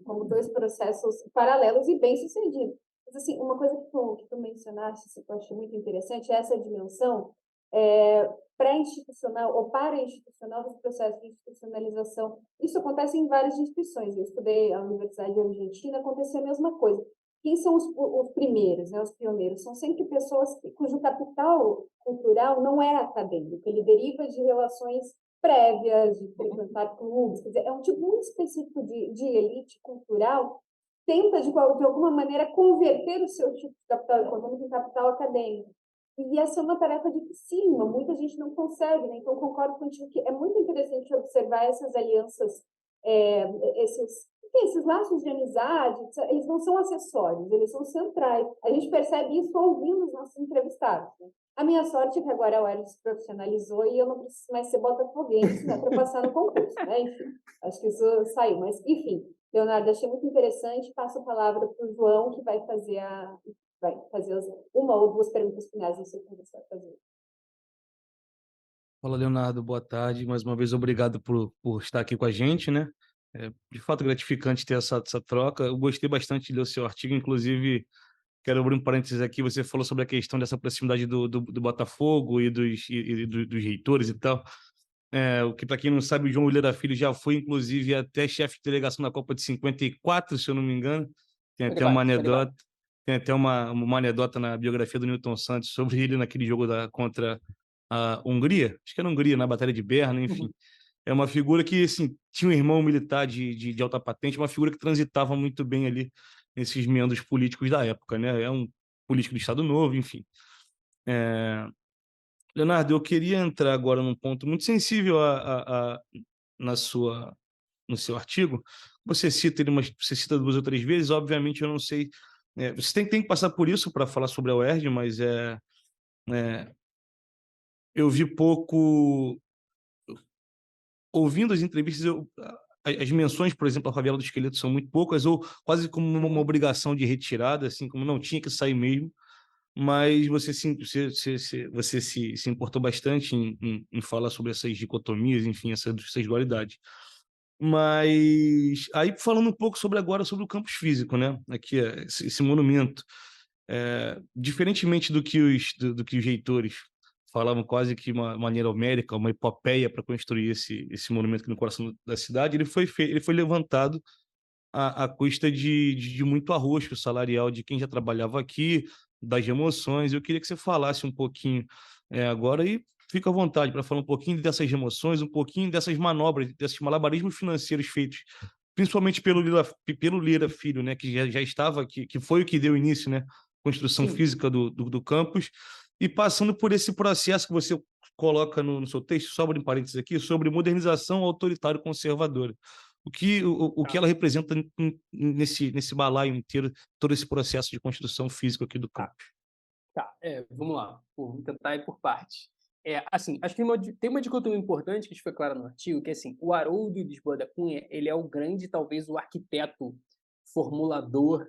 Como dois processos paralelos e bem-sucedidos. Mas, assim, uma coisa que tu mencionaste, que eu achei muito interessante, é essa dimensão pré-institucional ou para-institucional dos processos de institucionalização. Isso acontece em várias instituições. Eu estudei a Universidade Argentina, acontecia a mesma coisa. Quem são os primeiros, né, os pioneiros? São sempre pessoas cujo capital cultural não é acadêmico, ele deriva de relações prévias, de frequentar clubes, quer dizer, é um tipo muito específico de elite cultural, tenta, de alguma maneira, converter o seu tipo de capital econômico em capital acadêmico. E essa é uma tarefa dificílima, muita gente não consegue, né? Então, concordo contigo que é muito interessante observar essas alianças, esses laços de amizade, eles não são acessórios, eles são centrais. A gente percebe isso ouvindo os nossos entrevistados. Né? A minha sorte é que agora a UERJ se profissionalizou e eu não preciso mais ser botafoguense, né, para passar no concurso. Né? Enfim, acho que isso saiu. Mas, enfim, Leonardo, achei muito interessante. Passo a palavra para o João, que vai fazer uma ou duas perguntas finais, não sei como você vai fazer. Fala, Leonardo, boa tarde. Mais uma vez, obrigado por estar aqui com a gente, né? É de fato gratificante ter essa troca. Eu gostei bastante de ler o seu artigo, inclusive, quero abrir um parênteses aqui, você falou sobre a questão dessa proximidade do Botafogo e dos reitores e tal. O que, para quem não sabe, o João Willian Filho já foi, inclusive, até chefe de delegação da Copa de 54, se eu não me engano. Tem até uma anedota. Tem até uma anedota na biografia do Newton Santos sobre ele naquele jogo contra a Hungria. Acho que era a Hungria, na Batalha de Berna, enfim. É uma figura que, assim, tinha um irmão militar de alta patente, uma figura que transitava muito bem ali nesses meandros políticos da época, né? É um político do Estado Novo, enfim. Leonardo, eu queria entrar agora num ponto muito sensível na no seu artigo. Você cita ele, você cita 2 ou 3 vezes, obviamente eu não sei. Você tem que passar por isso para falar sobre a UERJ, mas eu vi pouco. Ouvindo as entrevistas, as menções, por exemplo, a favela do Esqueleto são muito poucas, ou quase como uma obrigação de retirada, assim, como não tinha que sair mesmo. Mas você se importou bastante em falar sobre essas dicotomias, enfim, essas dualidades. Mas aí falando um pouco agora sobre o campus físico, né? Aqui esse monumento, diferentemente do que os reitores falavam quase que uma maneira homérica, uma epopeia para construir esse monumento aqui no coração da cidade, ele foi levantado à custa de muito arroxo salarial de quem já trabalhava aqui, das remoções. Eu queria que você falasse um pouquinho, agora e fica à vontade para falar um pouquinho dessas remoções, um pouquinho dessas manobras, desses malabarismos financeiros feitos, principalmente pelo Lira Filho, né, que já estava aqui, que foi o que deu início, né, à construção Sim. física do campus, e passando por esse processo que você coloca no seu texto, só abre parênteses aqui, sobre modernização autoritário-conservadora. O que ela representa nesse balaio inteiro, todo esse processo de construção física aqui do Tá, campus. tá. Vamos lá. Vamos tentar ir por partes. Assim, acho que tem uma dicotomia importante que foi clara no artigo, que é assim, o Haroldo Lisboa da Cunha, ele é o grande, talvez, o arquiteto formulador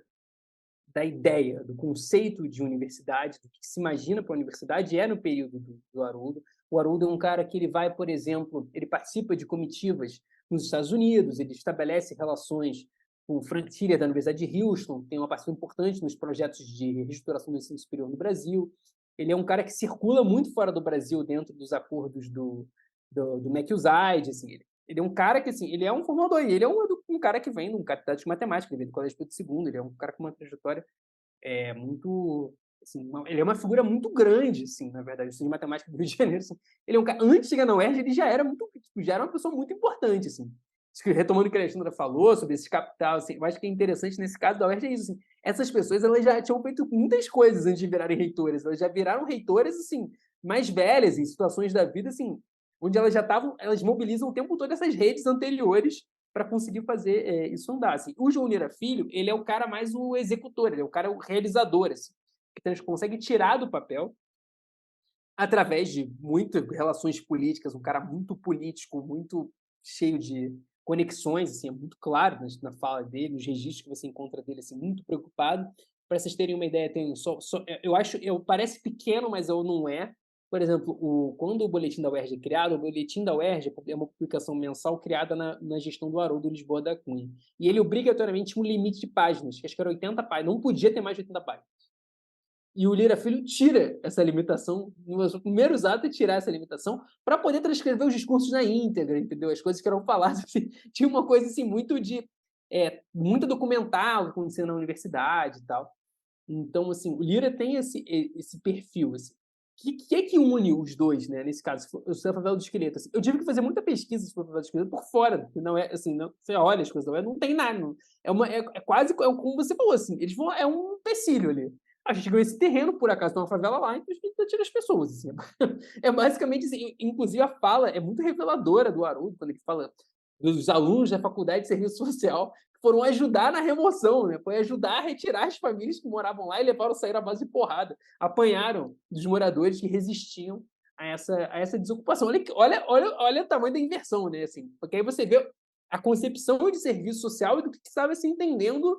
da ideia, do conceito de universidade, do que se imagina para a universidade, no período do Haroldo. O Haroldo é um cara que ele vai, por exemplo, ele participa de comitivas nos Estados Unidos, ele estabelece relações com o Frank Tiller da Universidade de Houston, tem uma participação importante nos projetos de reestruturação do ensino superior no Brasil. Ele é um cara que circula muito fora do Brasil dentro dos acordos do McUSAID, assim, ele é um cara que, assim, ele é um formador, e ele é um cara que vem de um capital de matemática, ele vem do Colégio Pedro II, ele é um cara com uma trajetória muito, assim, ele é uma figura muito grande, assim, na verdade, assim, de matemática do Rio de Janeiro, assim. Ele é um cara, antes de chegar na UERJ, ele já era muito, tipo, já era uma pessoa muito importante, assim. Retomando o que a Alexandra falou sobre esse capital, assim, eu acho que é interessante nesse caso da UERJ é isso, assim, essas pessoas, elas já tinham feito muitas coisas antes de virarem reitoras, elas já viraram reitoras, assim, mais velhas, em situações da vida, assim, onde elas mobilizam o tempo todo essas redes anteriores para conseguir fazer isso andar. Assim. O João Lira Filho, ele é o cara mais o executor, ele é o cara o realizador, assim, que então, consegue tirar do papel através de muitas relações políticas, um cara muito político, muito cheio de conexões, assim, é muito claro na fala dele, nos registros que você encontra dele, assim, muito preocupado. Para vocês terem uma ideia, eu acho, parece pequeno, mas eu não é. Por exemplo, quando o Boletim da UERJ é criado, o Boletim da UERJ é uma publicação mensal criada na gestão do Haroldo Lisboa da Cunha. E ele obrigatoriamente tinha um limite de páginas, que acho que era 80 páginas, não podia ter mais de 80 páginas. E o Lira Filho tira essa limitação, nos primeiros atos, tirar essa limitação para poder transcrever os discursos na íntegra, entendeu? As coisas que eram faladas. Assim, tinha uma coisa assim, muito documental acontecendo na universidade e tal. Então, assim, o Lira tem esse perfil. Assim. O que é que une os dois, né? Nesse caso, o favela do esqueleto. Assim, eu tive que fazer muita pesquisa sobre o favela do esqueleto por fora. Não é assim, não, você olha as coisas, não tem nada. Não, quase como você falou, assim, é um empecilho ali. A gente ganhou esse terreno, por acaso, tem uma favela lá, então a gente tira as pessoas. Assim. É basicamente assim. Inclusive, a fala é muito reveladora do Haroldo, quando ele fala dos alunos da Faculdade de Serviço Social que foram ajudar na remoção, né? Foi ajudar a retirar as famílias que moravam lá e levaram sair à base de porrada. Apanharam dos moradores que resistiam a essa desocupação. Olha o tamanho da inversão, né? Assim, porque aí você vê a concepção de serviço social e do que estava se entendendo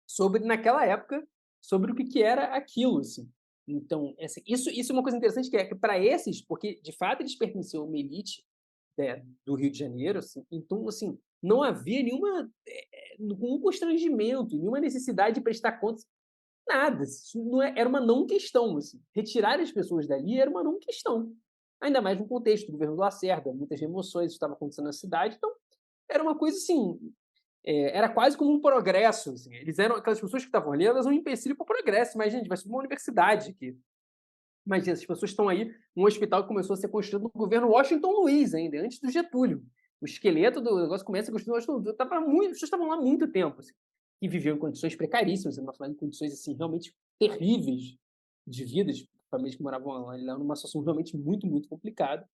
sobre, naquela época, sobre o que era aquilo, assim. Então, assim, isso é uma coisa interessante, que é que para esses, porque de fato eles pertenciam a uma elite, né, do Rio de Janeiro, assim, então, assim, não havia nenhum constrangimento, nenhuma necessidade de prestar contas, nada. Isso era uma não questão. Assim. Retirar as pessoas dali era uma não questão. Ainda mais no contexto do governo Lacerda, muitas remoções estavam acontecendo na cidade, então era uma coisa assim, era quase como um progresso. Assim. Eles eram aquelas pessoas que estavam ali, elas eram um empecilho para o progresso. Mas, gente, vai ser uma universidade aqui. Imagina, essas pessoas estão aí, um hospital que começou a ser construído no governo Washington Luiz ainda, antes do Getúlio. O esqueleto do negócio começa a construir no Washington Luiz. As pessoas estavam lá há muito tempo, assim, e viviam em condições precaríssimas, falando em condições assim, realmente terríveis de vida, de famílias que moravam lá numa situação realmente muito, muito complicada.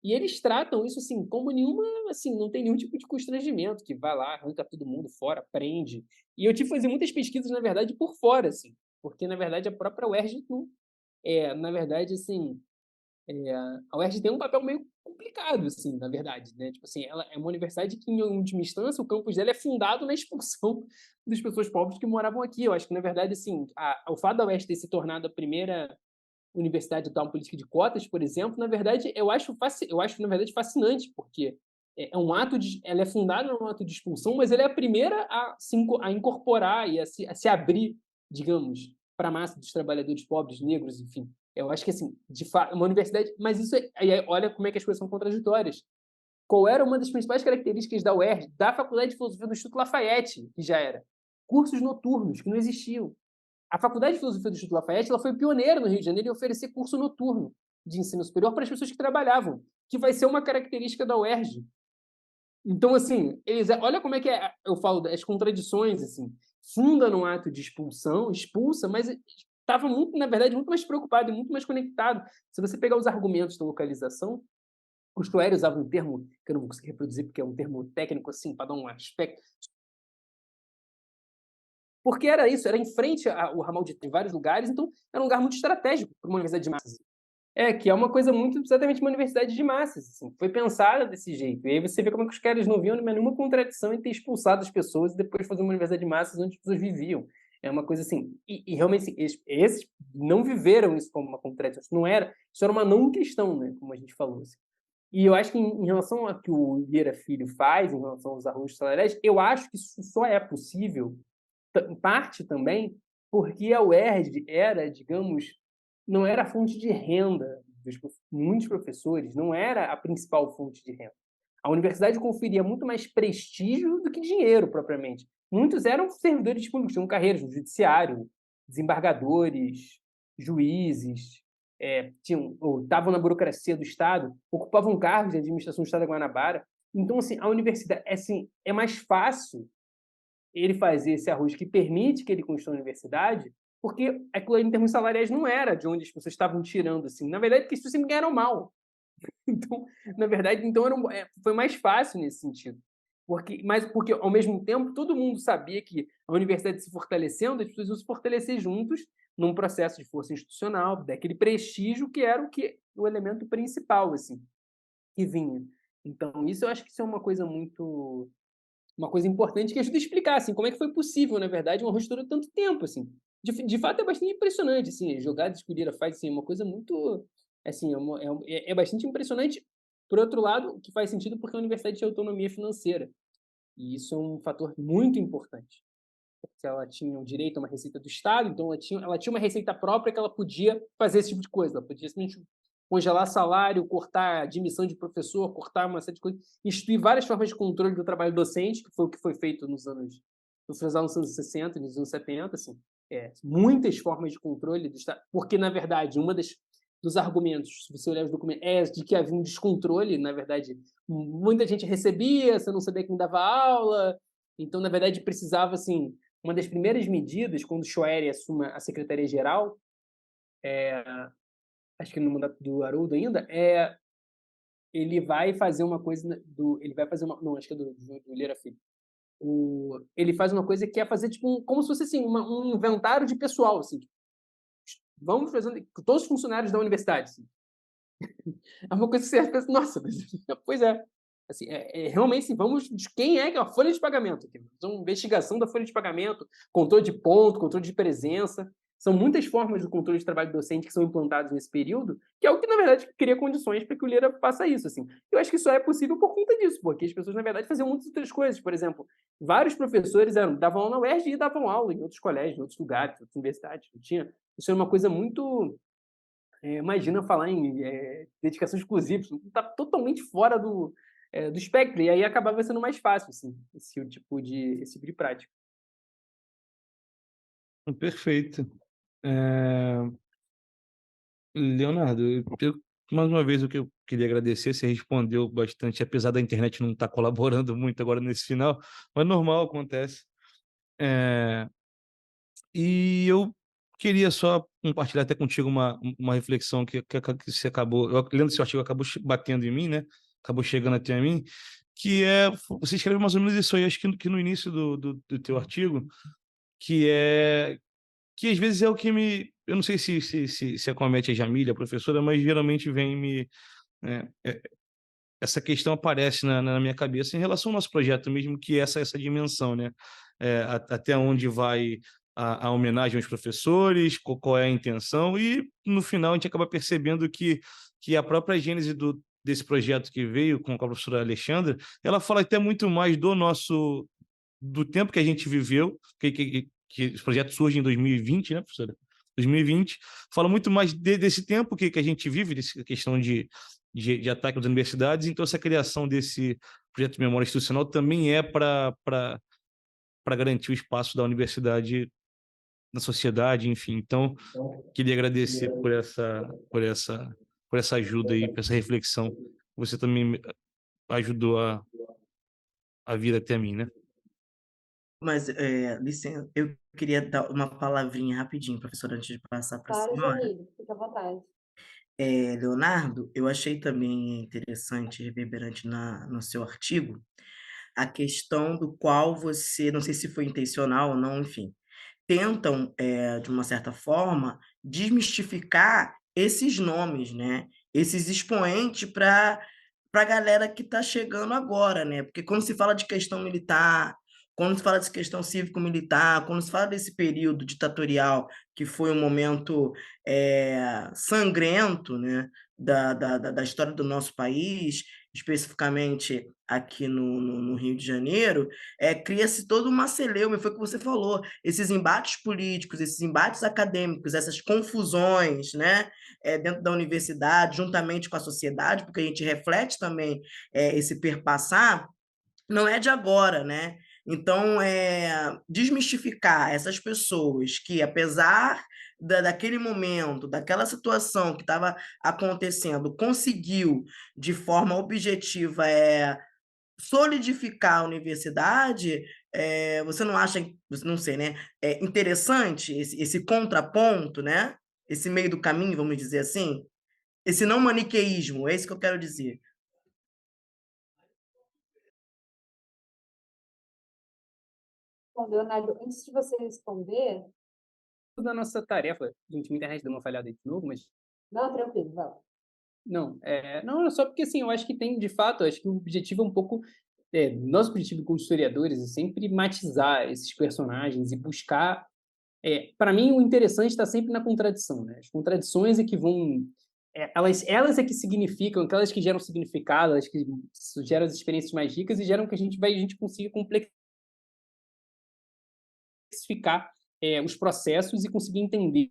E eles tratam isso assim, como nenhuma, assim, não tem nenhum tipo de constrangimento, que vai lá, arranca todo mundo fora, prende. E eu tive que fazer muitas pesquisas, na verdade, por fora, assim, porque, na verdade, a própria UERJ não na verdade, assim, a UERJ tem um papel meio complicado, assim, na verdade, né? Tipo assim, ela é uma universidade que, em última instância, o campus dela é fundado na expulsão das pessoas pobres que moravam aqui. Eu acho que, na verdade, assim, o fato da UERJ ter se tornado a primeira universidade a adotar uma política de cotas, por exemplo, na verdade, eu acho na verdade, fascinante, porque ela é fundada num ato de expulsão, mas ela é a primeira a incorporar e a se abrir, digamos, para a massa dos trabalhadores pobres, negros, enfim. Eu acho que, assim, de fato, uma universidade... Mas isso olha como é que as coisas são contraditórias. qual era uma das principais características da UERJ, da Faculdade de Filosofia do Instituto Lafayette, que já era? Cursos noturnos, que não existiam. A Faculdade de Filosofia do Instituto Lafayette ela foi pioneira no Rio de Janeiro em oferecer curso noturno de ensino superior para as pessoas que trabalhavam, que vai ser uma característica da UERJ. Então, assim, olha como é que eu falo das contradições, assim. Funda num ato de expulsão, expulsa, mas estava muito, na verdade, muito mais preocupado e muito mais conectado. Se você pegar os argumentos da localização, o Stuery usava um termo que eu não vou conseguir reproduzir porque é um termo técnico, assim, para dar um aspecto. Porque era isso, era em frente ao ramal de vários lugares, então era um lugar muito estratégico para uma universidade de massas. Que é uma coisa muito, exatamente, uma universidade de massas. Assim, foi pensada desse jeito. E aí você vê como é que os caras não viam nenhuma contradição em ter expulsado as pessoas e depois fazer uma universidade de massas onde as pessoas viviam. É uma coisa assim. E realmente, assim, esses não viveram isso como uma contradição. Isso era uma não questão, né? Como a gente falou. Assim. E eu acho que em relação ao que o Vieira Filho faz, em relação aos arrojos salariais, eu acho que isso só é possível, em parte também, porque a UERJ era, digamos, não era a fonte de renda dos muitos professores, não era a principal fonte de renda. A universidade conferia muito mais prestígio do que dinheiro, propriamente. Muitos eram servidores públicos, tinham carreiras no judiciário, desembargadores, juízes, estavam na burocracia do Estado, ocupavam cargos de administração do Estado da Guanabara. Então, assim, a universidade é mais fácil ele fazer esse arroz que permite que ele construa a universidade, porque aquilo em termos salariais não era de onde as pessoas estavam tirando, assim. Na verdade, porque as pessoas sempre ganharam mal. Então, na verdade, então foi mais fácil nesse sentido. Mas porque, ao mesmo tempo, todo mundo sabia que a universidade se fortalecendo, as pessoas iam se fortalecer juntos num processo de força institucional, daquele prestígio que era o elemento principal, assim, que vinha. Então, isso eu acho que isso é uma coisa importante que ajuda a explicar, assim, como é que foi possível, na verdade, uma ruptura tanto tempo, assim. De fato, é bastante impressionante, assim, as jogadas que o Lira faz, assim, é uma coisa muito, assim, é bastante impressionante. Por outro lado, que faz sentido porque a universidade tinha autonomia financeira. E isso é um fator muito importante. Porque ela tinha o direito a uma receita do Estado, então ela tinha uma receita própria que ela podia fazer esse tipo de coisa. Ela podia simplesmente congelar salário, cortar a admissão de professor, cortar uma série de coisas, instituir várias formas de controle do trabalho docente, que foi o que foi feito nos anos 60 e nos anos 70, assim, muitas formas de controle do Estado, porque, na verdade, dos argumentos, se você olhar os documentos, é de que havia um descontrole, na verdade, muita gente recebia, você não sabia quem dava aula, então, na verdade, precisava, assim, uma das primeiras medidas, quando o Schoery assume a Secretaria-Geral, acho que no mandato do Haroldo ainda, ele vai fazer uma coisa não, acho que é do Lira Filho. Ele faz uma coisa que é fazer tipo como se fosse assim, um inventário de pessoal, assim. Vamos fazer todos os funcionários da universidade. Assim. É uma coisa que você pensa, nossa, pois é. Assim, realmente, assim, vamos de quem é a folha de pagamento. Uma investigação da folha de pagamento, controle de ponto, controle de presença. São muitas formas do controle de trabalho docente que são implantadas nesse período, que é o que, na verdade, cria condições para que o Lira faça isso. Assim. Eu acho que só é possível por conta disso, porque as pessoas, na verdade, faziam muitas outras coisas. Por exemplo, vários professores davam aula na UERJ e davam aula em outros colégios, em outros lugares, em outras universidades. Isso é uma coisa muito... imagina falar em dedicação exclusiva, está totalmente fora do espectro, e aí acabava sendo mais fácil assim, esse tipo de prática. Perfeito. Leonardo, mais uma vez o que eu queria agradecer, você respondeu bastante, apesar da internet não estar colaborando muito agora nesse final, mas normal, acontece. E eu queria só compartilhar até contigo uma reflexão que você acabou, lendo esse artigo, acabou batendo em mim, né? Acabou chegando até a mim, que você escreve mais ou menos isso aí, acho que no início do teu artigo, que às vezes é o que eu não sei se acomete a Jamília, a professora, mas geralmente essa questão aparece na minha cabeça em relação ao nosso projeto mesmo, que é essa dimensão, né? Até onde vai a homenagem aos professores, qual é a intenção, e no final a gente acaba percebendo que a própria gênese desse projeto que veio com a professora Alexandra, ela fala até muito mais do tempo que a gente viveu, que esse projeto surge em 2020, né, professora? 2020, fala muito mais desse tempo que a gente vive, dessa questão de de ataque às universidades. Então, essa criação desse projeto de memória institucional também é para garantir o espaço da universidade na sociedade, enfim. Então, queria agradecer por essa ajuda aí, por essa reflexão. Você também ajudou a vir até mim, né? Mas, licença, eu queria dar uma palavrinha rapidinho, professora, antes de passar para a Claro, senhora. Jamile, fica à vontade. Leonardo, eu achei também interessante, reverberante no seu artigo, a questão do qual você, não sei se foi intencional ou não, enfim, tentam, de uma certa forma, desmistificar esses nomes, né? Esses expoentes para a galera que está chegando agora, né? Porque quando se fala de questão militar, quando se fala de questão cívico-militar, quando se fala desse período ditatorial, que foi um momento sangrento, né? Da história do nosso país, especificamente aqui no Rio de Janeiro, cria-se toda uma celeuma, foi o que você falou, esses embates políticos, esses embates acadêmicos, essas confusões, né, dentro da universidade, juntamente com a sociedade, porque a gente reflete também esse perpassar, não é de agora, né? Então, desmistificar essas pessoas que, apesar daquele momento, daquela situação que estava acontecendo, conseguiu, de forma objetiva, solidificar a universidade, você não acha, não sei, né, interessante esse contraponto, né? Esse meio do caminho, vamos dizer assim? Esse não maniqueísmo, é isso que eu quero dizer. Bom, Leonardo, antes de você responder, Da nossa tarefa, gente, minha internet deu uma falhada aí de novo, mas não, tranquilo, vamos. não, é só porque assim, eu acho que tem, de fato, eu acho que o objetivo é um pouco, nosso objetivo como historiadores é sempre matizar esses personagens e buscar, para mim o interessante está sempre na contradição, né? As contradições é que vão, elas é que significam, aquelas que geram significado, elas que geram as experiências mais ricas e geram que a gente consiga complexificar os processos e conseguir entender.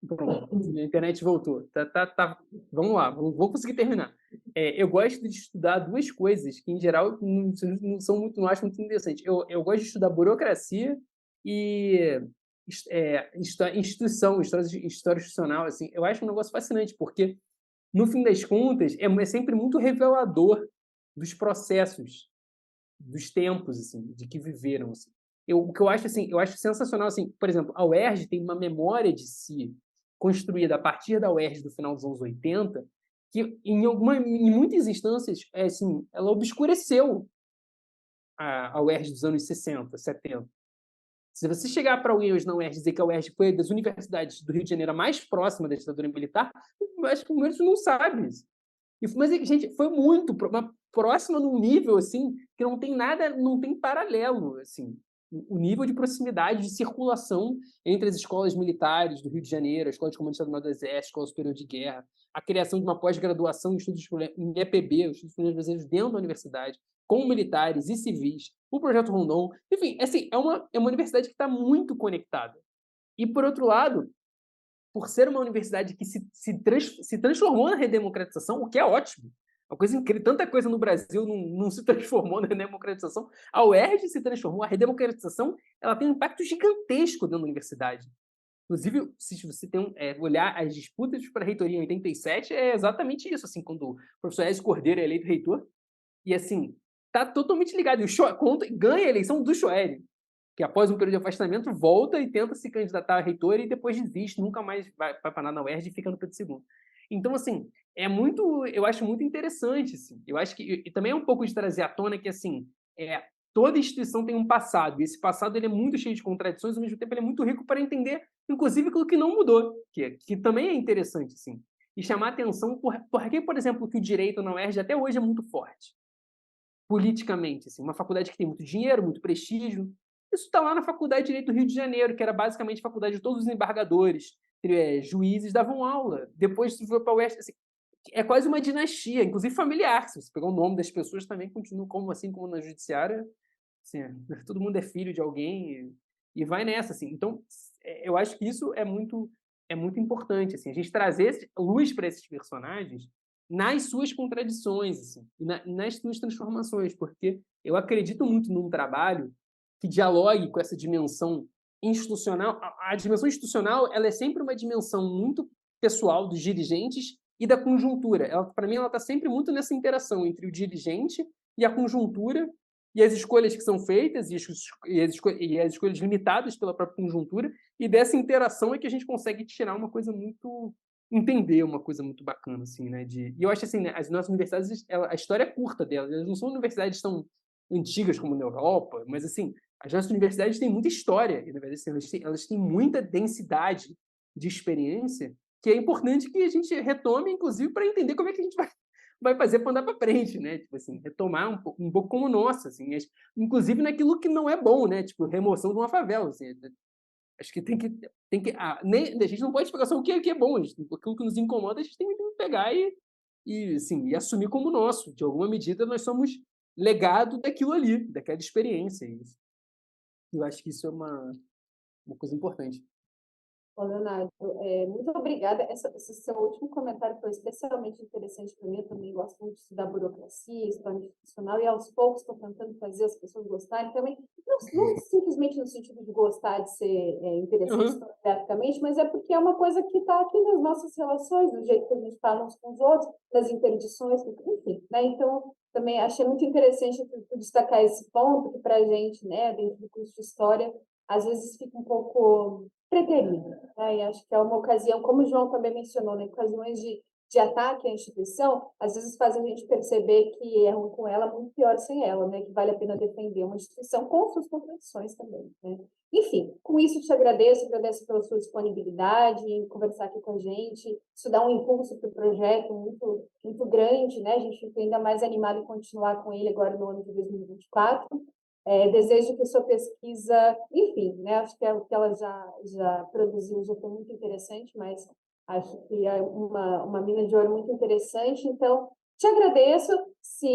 Pronto, a internet voltou. Tá. Vamos lá, vou conseguir terminar. Eu gosto de estudar duas coisas que, em geral, não são muito, não acho muito interessante. Eu gosto de estudar burocracia e instituição, história institucional. Assim, eu acho um negócio fascinante, porque, no fim das contas, é sempre muito revelador dos processos, dos tempos, assim, de que viveram. Assim. O que eu acho, assim, eu acho sensacional, assim, por exemplo, a UERJ tem uma memória de si construída a partir da UERJ do final dos anos 80, que em muitas instâncias, assim, ela obscureceu a UERJ dos anos 60, 70. Se você chegar para alguém hoje na UERJ e dizer que a UERJ foi das universidades do Rio de Janeiro a mais próxima da ditadura militar, eu acho que muitos não sabem isso. Mas, gente, foi muito próxima num nível assim que não tem nada, não tem paralelo, assim. O nível de proximidade, de circulação entre as escolas militares do Rio de Janeiro, a Escola de Comando Estadual do Exército, a Escola Superior de Guerra, a criação de uma pós-graduação em estudos em EPB, os estudos brasileiros dentro da universidade, com militares e civis, o Projeto Rondon, enfim, assim, é uma universidade que está muito conectada. E, por outro lado, por ser uma universidade que se transformou na redemocratização, o que é ótimo. Uma coisa incrível, tanta coisa no Brasil não se transformou na redemocratização. A UERJ se transformou, a redemocratização ela tem um impacto gigantesco dentro da universidade. Inclusive, se você olhar as disputas para a reitoria em 87, é exatamente isso, assim, quando o professor Ezio Cordeiro é eleito reitor, e assim, está totalmente ligado. E ganha a eleição do Schoelle, que após um período de afastamento volta e tenta se candidatar a reitor e depois desiste, nunca mais vai parar na UERJ e fica no Pedro II. Então, assim, eu acho muito interessante, assim. Eu acho que e também é um pouco de trazer à tona que, assim, toda instituição tem um passado, e esse passado ele é muito cheio de contradições, ao mesmo tempo ele é muito rico para entender, inclusive, aquilo que não mudou, que também é interessante, assim. E chamar atenção por que, por exemplo, que o direito na UERJ até hoje é muito forte, politicamente, assim, uma faculdade que tem muito dinheiro, muito prestígio. Isso está lá na Faculdade de Direito do Rio de Janeiro, que era basicamente a faculdade de todos os embargadores, juízes davam aula. Depois foi para a UERJ, assim, é quase uma dinastia, inclusive familiar. Se você pegar o nome das pessoas, também continua como assim como na judiciária, assim, todo mundo é filho de alguém e vai nessa, assim. Então, eu acho que isso é muito importante, assim, a gente trazer luz para esses personagens nas suas contradições, assim, e nas suas transformações, porque eu acredito muito num trabalho que dialogue com essa dimensão institucional. A dimensão institucional, ela é sempre uma dimensão muito pessoal dos dirigentes e da conjuntura. Ela, para mim, ela está sempre muito nessa interação entre o dirigente e a conjuntura e as escolhas que são feitas e as escolhas limitadas pela própria conjuntura, e dessa interação é que a gente consegue tirar uma coisa muito entender uma coisa muito bacana, assim, né? E eu acho assim, né, as nossas universidades, a história é curta delas, elas não são universidades tão antigas como na Europa, mas assim, as nossas universidades têm muita história, e na verdade assim, elas têm muita densidade de experiência, que é importante que a gente retome, inclusive, para entender como é que a gente vai fazer para andar para frente, né? Tipo assim, retomar um pouco como nossa, assim, inclusive naquilo que não é bom, né? Tipo, remoção de uma favela, assim, acho que a gente não pode pegar só o que é bom, aquilo que nos incomoda, a gente tem que pegar assim, e assumir como nosso. De alguma medida, nós somos legado daquilo ali, daquela experiência. Eu acho que isso é uma coisa importante. Ô, Leonardo, muito obrigada. Esse seu último comentário foi especialmente interessante para mim. Eu também gosto muito de estudar burocracia, história institucional, e aos poucos estou tentando fazer as pessoas gostarem também. Não simplesmente no sentido de gostar de ser interessante historiograficamente, mas é porque é uma coisa que está aqui nas nossas relações, do jeito que a gente fala uns com os outros, das interdições, enfim. Né? Então, também achei muito interessante destacar esse ponto, que para a gente, né, dentro do curso de História, às vezes fica um pouco preterido, né? E acho que é uma ocasião, como o João também mencionou, né, ocasiões de ataque à instituição, às vezes fazem a gente perceber que é ruim com ela, muito pior sem ela, né, que vale a pena defender uma instituição com suas contradições também, né? Enfim, com isso te agradeço pela sua disponibilidade em conversar aqui com a gente, isso dá um impulso para o projeto muito, muito grande, né? A gente fica ainda mais animado em continuar com ele agora no ano de 2024. Desejo que sua pesquisa, enfim, né, acho que o que ela já produziu já foi muito interessante, mas acho que é uma mina de ouro muito interessante. Então, te agradeço,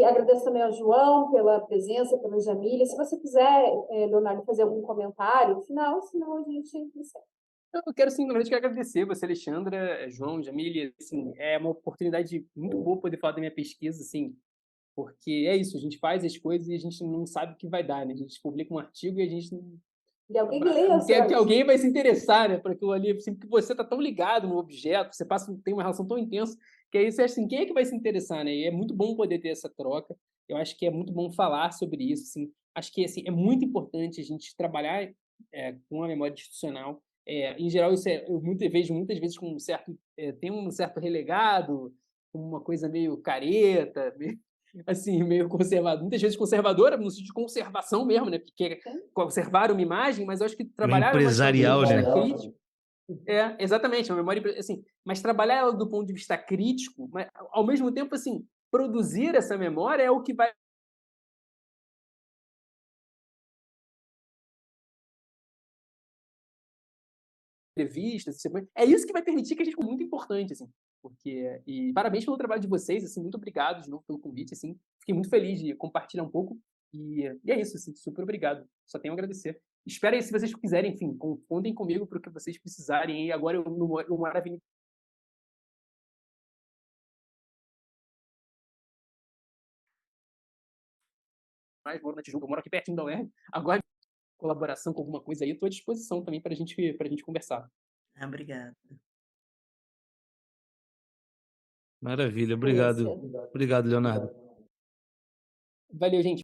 agradeço também ao João pela presença, pela Jamília. Se você quiser, Leonardo, fazer algum comentário no final, senão a gente encerra. Eu quero simplesmente agradecer você, Alexandra, João, Jamília, assim, é uma oportunidade muito boa poder falar da minha pesquisa, assim, porque é isso, a gente faz as coisas e a gente não sabe o que vai dar, né? A gente publica um artigo e a gente E alguém que leia o seu quer que artigo. alguém vai se interessar, né, por aquilo ali, assim, porque você está tão ligado no objeto, tem uma relação tão intensa, que aí você acha assim, quem é que vai se interessar, né? E é muito bom poder ter essa troca. Eu acho que é muito bom falar sobre isso, assim. Acho que assim, é muito importante a gente trabalhar com a memória institucional. Em geral, isso vejo muitas vezes com tem um certo relegado, uma coisa meio careta, meio, assim, meio conservador, muitas vezes conservadora, no sentido de conservação mesmo, né? Porque quer conservar uma imagem, mas eu acho que trabalhar empresarial, né? crítico. Exatamente, a memória, assim, mas trabalhar ela do ponto de vista crítico, mas ao mesmo tempo, assim, produzir essa memória é o que vai entrevistas, é isso que vai permitir que a gente fique muito importante, assim, porque e parabéns pelo trabalho de vocês, assim, muito obrigado de novo pelo convite, assim, fiquei muito feliz de compartilhar um pouco e é isso, assim, super obrigado, só tenho a agradecer. Espero aí, se vocês quiserem, enfim, contem comigo para o que vocês precisarem, e agora eu moro na Avenida moro na Tijuca, eu moro aqui pertinho da UERJ, agora colaboração com alguma coisa aí, estou à disposição também para a gente conversar. Obrigada. Maravilha, Conhecer. obrigado. Obrigado, Leonardo. Valeu, gente.